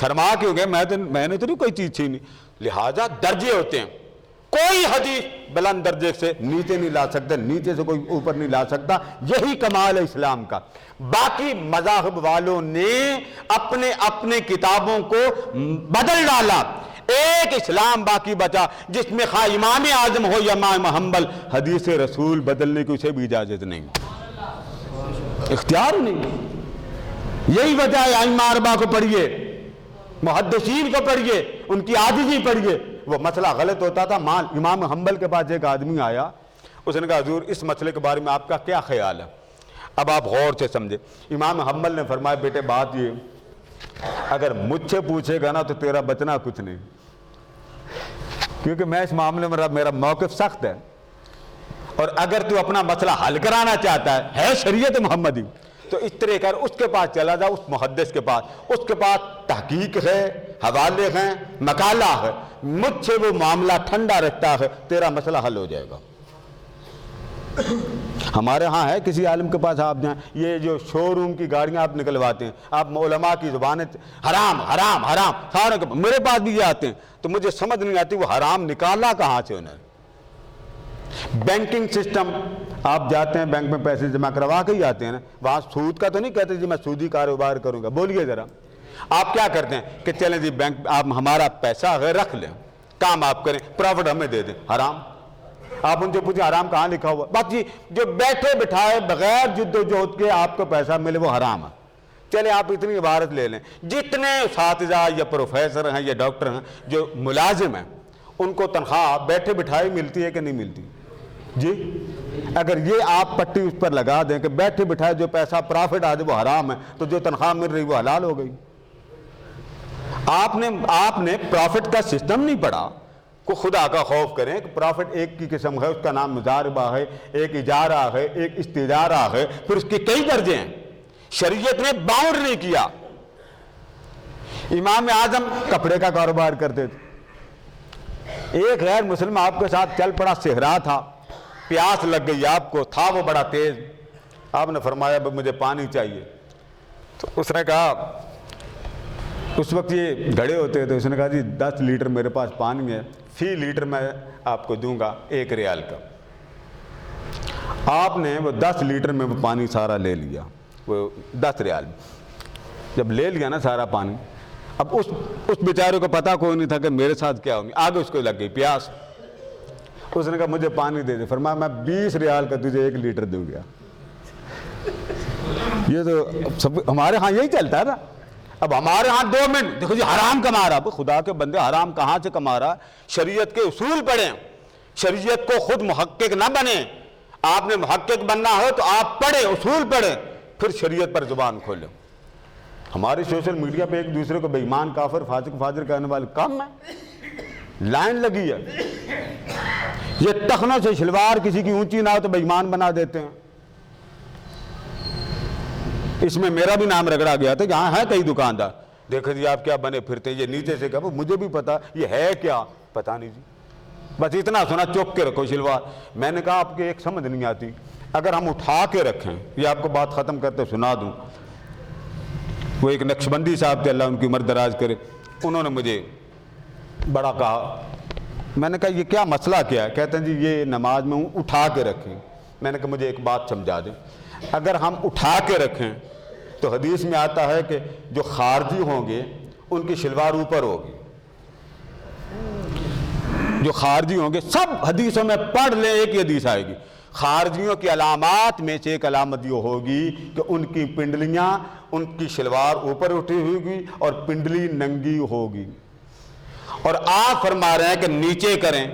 شرما کیوں گئے؟ میں نے تو نہیں کوئی چیز چھینی۔ لہٰذا درجے ہوتے ہیں، کوئی حدیث بلند درجے سے نیچے نہیں لا سکتے، نیچے سے کوئی اوپر نہیں لا سکتا۔ یہی کمال ہے اسلام کا۔ باقی مذاہب والوں نے اپنے اپنے کتابوں کو بدل ڈالا، ایک اسلام باقی بچا جس میں خواہ امام اعظم ہو یا امام حنبل، حدیث رسول بدلنے کی اسے بھی اجازت نہیں، اختیار نہیں۔ یہی وجہ ہے ائمہ اربعہ کو پڑھیے، محدثین کو پڑھیے، ان کی عاجزی پڑھیے۔ وہ مسئلہ غلط ہوتا تھا، امام حنبل کے پاس ایک آدمی آیا، اس نے کہا حضور اس مسئلے کے بارے میں آپ کا کیا خیال ہے؟ اب آپ غور سے سمجھے۔ امام حنبل نے فرمایا بیٹے بات یہ، اگر مجھ سے پوچھے گا نا تو تیرا بچنا کچھ نہیں، کیونکہ میں اس معاملے میں میرا موقف سخت ہے، اور اگر تو اپنا مسئلہ حل کرانا چاہتا ہے شریعت محمدی تو اس طرح کر اس کے پاس چلا جا، اس محدث کے پاس، اس کے پاس تحقیق ہے، حوالے ہیں، مقالہ ہے، مجھ سے وہ معاملہ ٹھنڈا رکھتا ہے، تیرا مسئلہ حل ہو جائے گا۔ ہمارے ہاں ہے کسی عالم کے پاس آپ جائیں، یہ جو شو روم کی گاڑیاں آپ نکلواتے ہیں، آپ علماء کی زبانیں حرام حرام حرام سارے، میرے پاس بھی یہ آتے ہیں تو مجھے سمجھ نہیں آتی وہ حرام نکالا کہاں سے انہیں۔ بینکنگ سسٹم، آپ جاتے ہیں بینک میں پیسے جمع کروا کے ہی آتے ہیں نا، وہاں سود کا تو نہیں کہتے جی میں سودی کاروبار کروں گا، بولیے ذرا آپ کیا کرتے ہیں کہ چلیں جی بینک آپ ہمارا پیسہ اگر رکھ لیں، کام آپ کریں، پروفٹ ہمیں دے دیں، حرام۔ آپ ان سے پوچھیں حرام کہاں لکھا ہوا؟ بات جی جو بیٹھے بٹھائے بغیر جد و جہد کے آپ کو پیسہ ملے وہ حرام ہے۔ چلے آپ اتنی عبارت لے لیں، جتنے اساتذہ یا پروفیسر ہیں یا ڈاکٹر ہیں جو ملازم ہیں ان کو تنخواہ بیٹھے بٹھائے ملتی ہے کہ نہیں ملتی؟ جی اگر یہ آپ پٹی اس پر لگا دیں کہ بیٹھے بٹھائے جو پیسہ پرافٹ آ جائے وہ حرام ہے تو جو تنخواہ مل رہی وہ حلال ہو گئی۔ آپ نے پرافٹ کا سسٹم نہیں پڑھا، کو خدا کا خوف کریں کہ پرافٹ ایک کی قسم ہے، اس کا نام مضاربہ ہے، ایک اجارہ ہے، ایک استجارہ ہے، پھر اس کے کئی درجے ہیں، شریعت نے باؤنڈ نہیں کیا۔ امام اعظم کپڑے کا کاروبار کرتے تھے، ایک غیر مسلم آپ کے ساتھ چل پڑا، صحرا تھا، پیاس لگ گئی آپ کو، تھا وہ بڑا تیز، آپ نے فرمایا مجھے پانی چاہیے، تو اس نے کہا، اس وقت یہ گھڑے ہوتے تو اس نے کہا جی 10 لیٹر میرے پاس پانی ہے، فی لیٹر میں آپ کو دوں گا 1 ریال کا۔ آپ نے وہ 10 لیٹر میں وہ پانی سارا لے لیا، وہ 10 ریال میں جب لے لیا نا سارا پانی، اب اس بیچارے کو پتا کوئی نہیں تھا کہ میرے ساتھ کیا ہوگی، آگے اس کو لگ گئی پیاس، اس نے کہا مجھے پانی دے دے، فرمایا میں 20 ریال کا تجھے 1 لیٹر دوں گا۔ یہ تو سب ہمارے ہاں یہی چلتا ہے نا۔ اب ہمارے ہاں 2 منٹ دیکھو جی حرام کما رہا، خدا کے بندے حرام کہاں سے کما رہا؟ شریعت کے اصول پڑھیں، شریعت کو خود محقق نہ بنیں، آپ نے محقق بننا ہو تو آپ پڑھیں، اصول پڑھیں، پھر شریعت پر زبان کھولیں۔ ہمارے سوشل میڈیا پہ ایک دوسرے کو بے ایمان، کافر، فاسق، فاجر کہنے والے کم ہے، لائن لگی ہے۔ یہ ٹخنوں سے شلوار کسی کی اونچی نہ ہو تو بے ایمان بنا دیتے ہیں۔ اس میں میرا بھی نام رگڑا گیا تھا کہ ہاں ہے کئی دکاندار، دیکھو جی آپ کیا بنے پھرتے، یہ نیچے سے کہا مجھے بھی پتا یہ ہے کیا، پتا نہیں جی، بس اتنا سنا چوک کے رکھو شلوار۔ میں نے کہا آپ کے ایک سمجھ نہیں آتی، اگر ہم اٹھا کے رکھیں، یہ آپ کو بات ختم کرتے سنا دوں، وہ ایک نقشبندی صاحب تھے، اللہ ان کی عمر دراز کرے، انہوں نے مجھے بڑا کہا، میں نے کہا یہ کیا مسئلہ کیا ہے؟ کہتے ہیں جی یہ نماز میں اٹھا کے رکھیں۔ میں نے کہا مجھے ایک بات سمجھا دیں، اگر ہم اٹھا کے رکھیں تو حدیث میں آتا ہے کہ جو خارجی ہوں گے ان کی شلوار اوپر ہوگی، جو خارجی ہوں گے، سب حدیثوں میں پڑھ لیں، ایک ہی حدیث آئے گی، خارجیوں کی علامات میں سے ایک علامت یہ ہوگی کہ ان کی پنڈلیاں، ان کی شلوار اوپر اٹھی ہوگی اور پنڈلی ننگی ہوگی، اور آپ فرما رہے ہیں کہ نیچے کریں،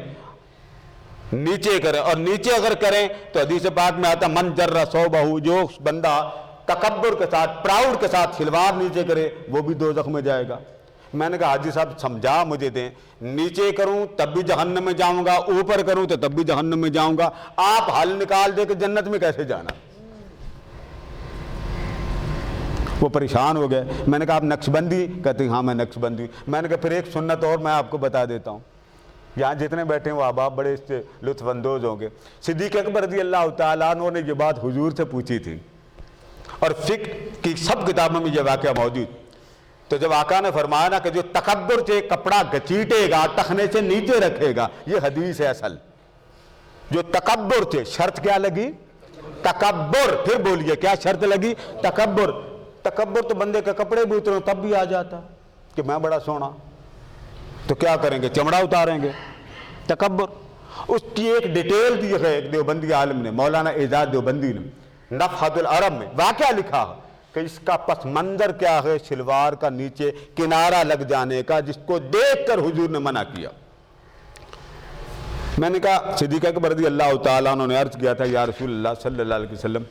نیچے کریں، اور نیچے اگر کریں تو حدیث پاک میں آتا من جر ثوبہ، جو بندہ تکبر کے ساتھ، پراؤڈ کے ساتھ شلوار نیچے کرے وہ بھی دوزخ میں جائے گا۔ میں نے کہا حاجی صاحب سمجھا مجھے دیں، نیچے کروں تب بھی جہنم میں جاؤں گا، اوپر کروں تو تب بھی جہنم میں جاؤں گا، آپ حل نکال دے کہ جنت میں کیسے جانا؟ وہ پریشان ہو گئے۔ میں نے کہا آپ نقشبندی؟ کہتے ہیں ہاں میں نقشبندی۔ میں نے کہا پھر ایک سنت اور میں آپ کو بتا دیتا ہوں، یہاں جتنے بیٹھے ہیں وہ احباب بڑے اس سے لطف اندوز ہوں گے۔ صدیق اکبر رضی اللہ تعالیٰ عنہ نے یہ بات حضور سے پوچھی تھی، اور فقہ کی سب کتابوں میں یہ واقعہ موجود، تو جب آقا نے فرمایا نا کہ جو تکبر سے کپڑا گچیٹے گا، ٹخنے سے نیچے رکھے گا، یہ حدیث ہے اصل، جو تکبر سے، شرط کیا لگی؟ تکبر، پھر بولیے کیا شرط لگی؟ تکبر۔ تکبر تو بندے کے کپڑے بھی اتروں تب بھی آ جاتا کہ میں بڑا سونا، تو کیا کریں گے؟ چمڑا اتاریں گے۔ تکبر، اس کی ایک ڈیٹیل دی ہے ایک دیوبندی عالم نے، مولانا اعجاز دیوبندی نے نفحۃ العرب میں واقعہ لکھا کہ اس کا پس منظر کیا ہے، شلوار کا نیچے کنارہ لگ جانے کا، جس کو دیکھ کر حضور نے منع کیا۔ میں نے کہا صدیق اکبر رضی اللہ تعالیٰ عنہ نے عرض کیا تھا یا رسول اللہ صلی اللہ علیہ وسلم،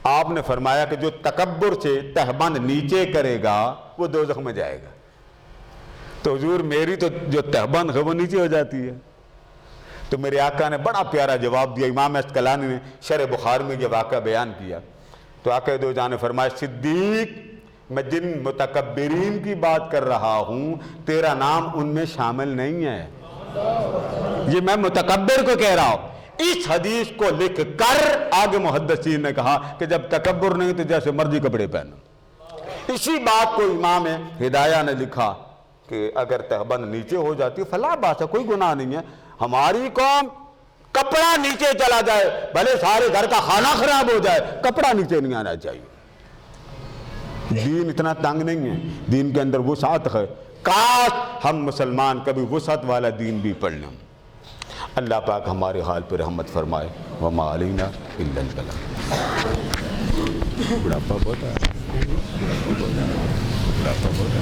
آپ نے فرمایا کہ جو تکبر سے تہبند نیچے کرے گا وہ دوزخ میں جائے گا، تو حضور میری تو جو تہبند ہے وہ نیچے ہو جاتی ہے۔ تو میرے آقا نے بڑا پیارا جواب دیا، امام اسقلانی نے شرح بخاری میں یہ واقعہ بیان کیا، تو آقا دو جان نے فرمایا صدیق میں جن متکبرین کی بات کر رہا ہوں تیرا نام ان میں شامل نہیں ہے، یہ میں متکبر کو کہہ رہا ہوں۔ اس حدیث کو لکھ کر آگے محدثین نے کہا کہ جب تکبر نہیں تو جیسے مرضی کپڑے پہنو۔ اسی بات کو امام ہدایہ نے لکھا کہ اگر تہبند نیچے ہو جاتی ہے فلا بات ہے، کوئی گناہ نہیں ہے۔ ہماری قوم کپڑا نیچے چلا جائے، بھلے سارے گھر کا کھانا خراب ہو جائے، کپڑا نیچے نہیں آنا چاہیے۔ دین اتنا تنگ نہیں ہے، دین کے اندر وسعت ہے، کاش ہم مسلمان کبھی وسعت والا دین بھی پڑھ لیں۔ اللہ پاک ہمارے حال پر رحمت فرمائے۔ وما علینا الا البلاغ۔ بڑھاپا بہت ہے، بڑھاپا بہت ہے۔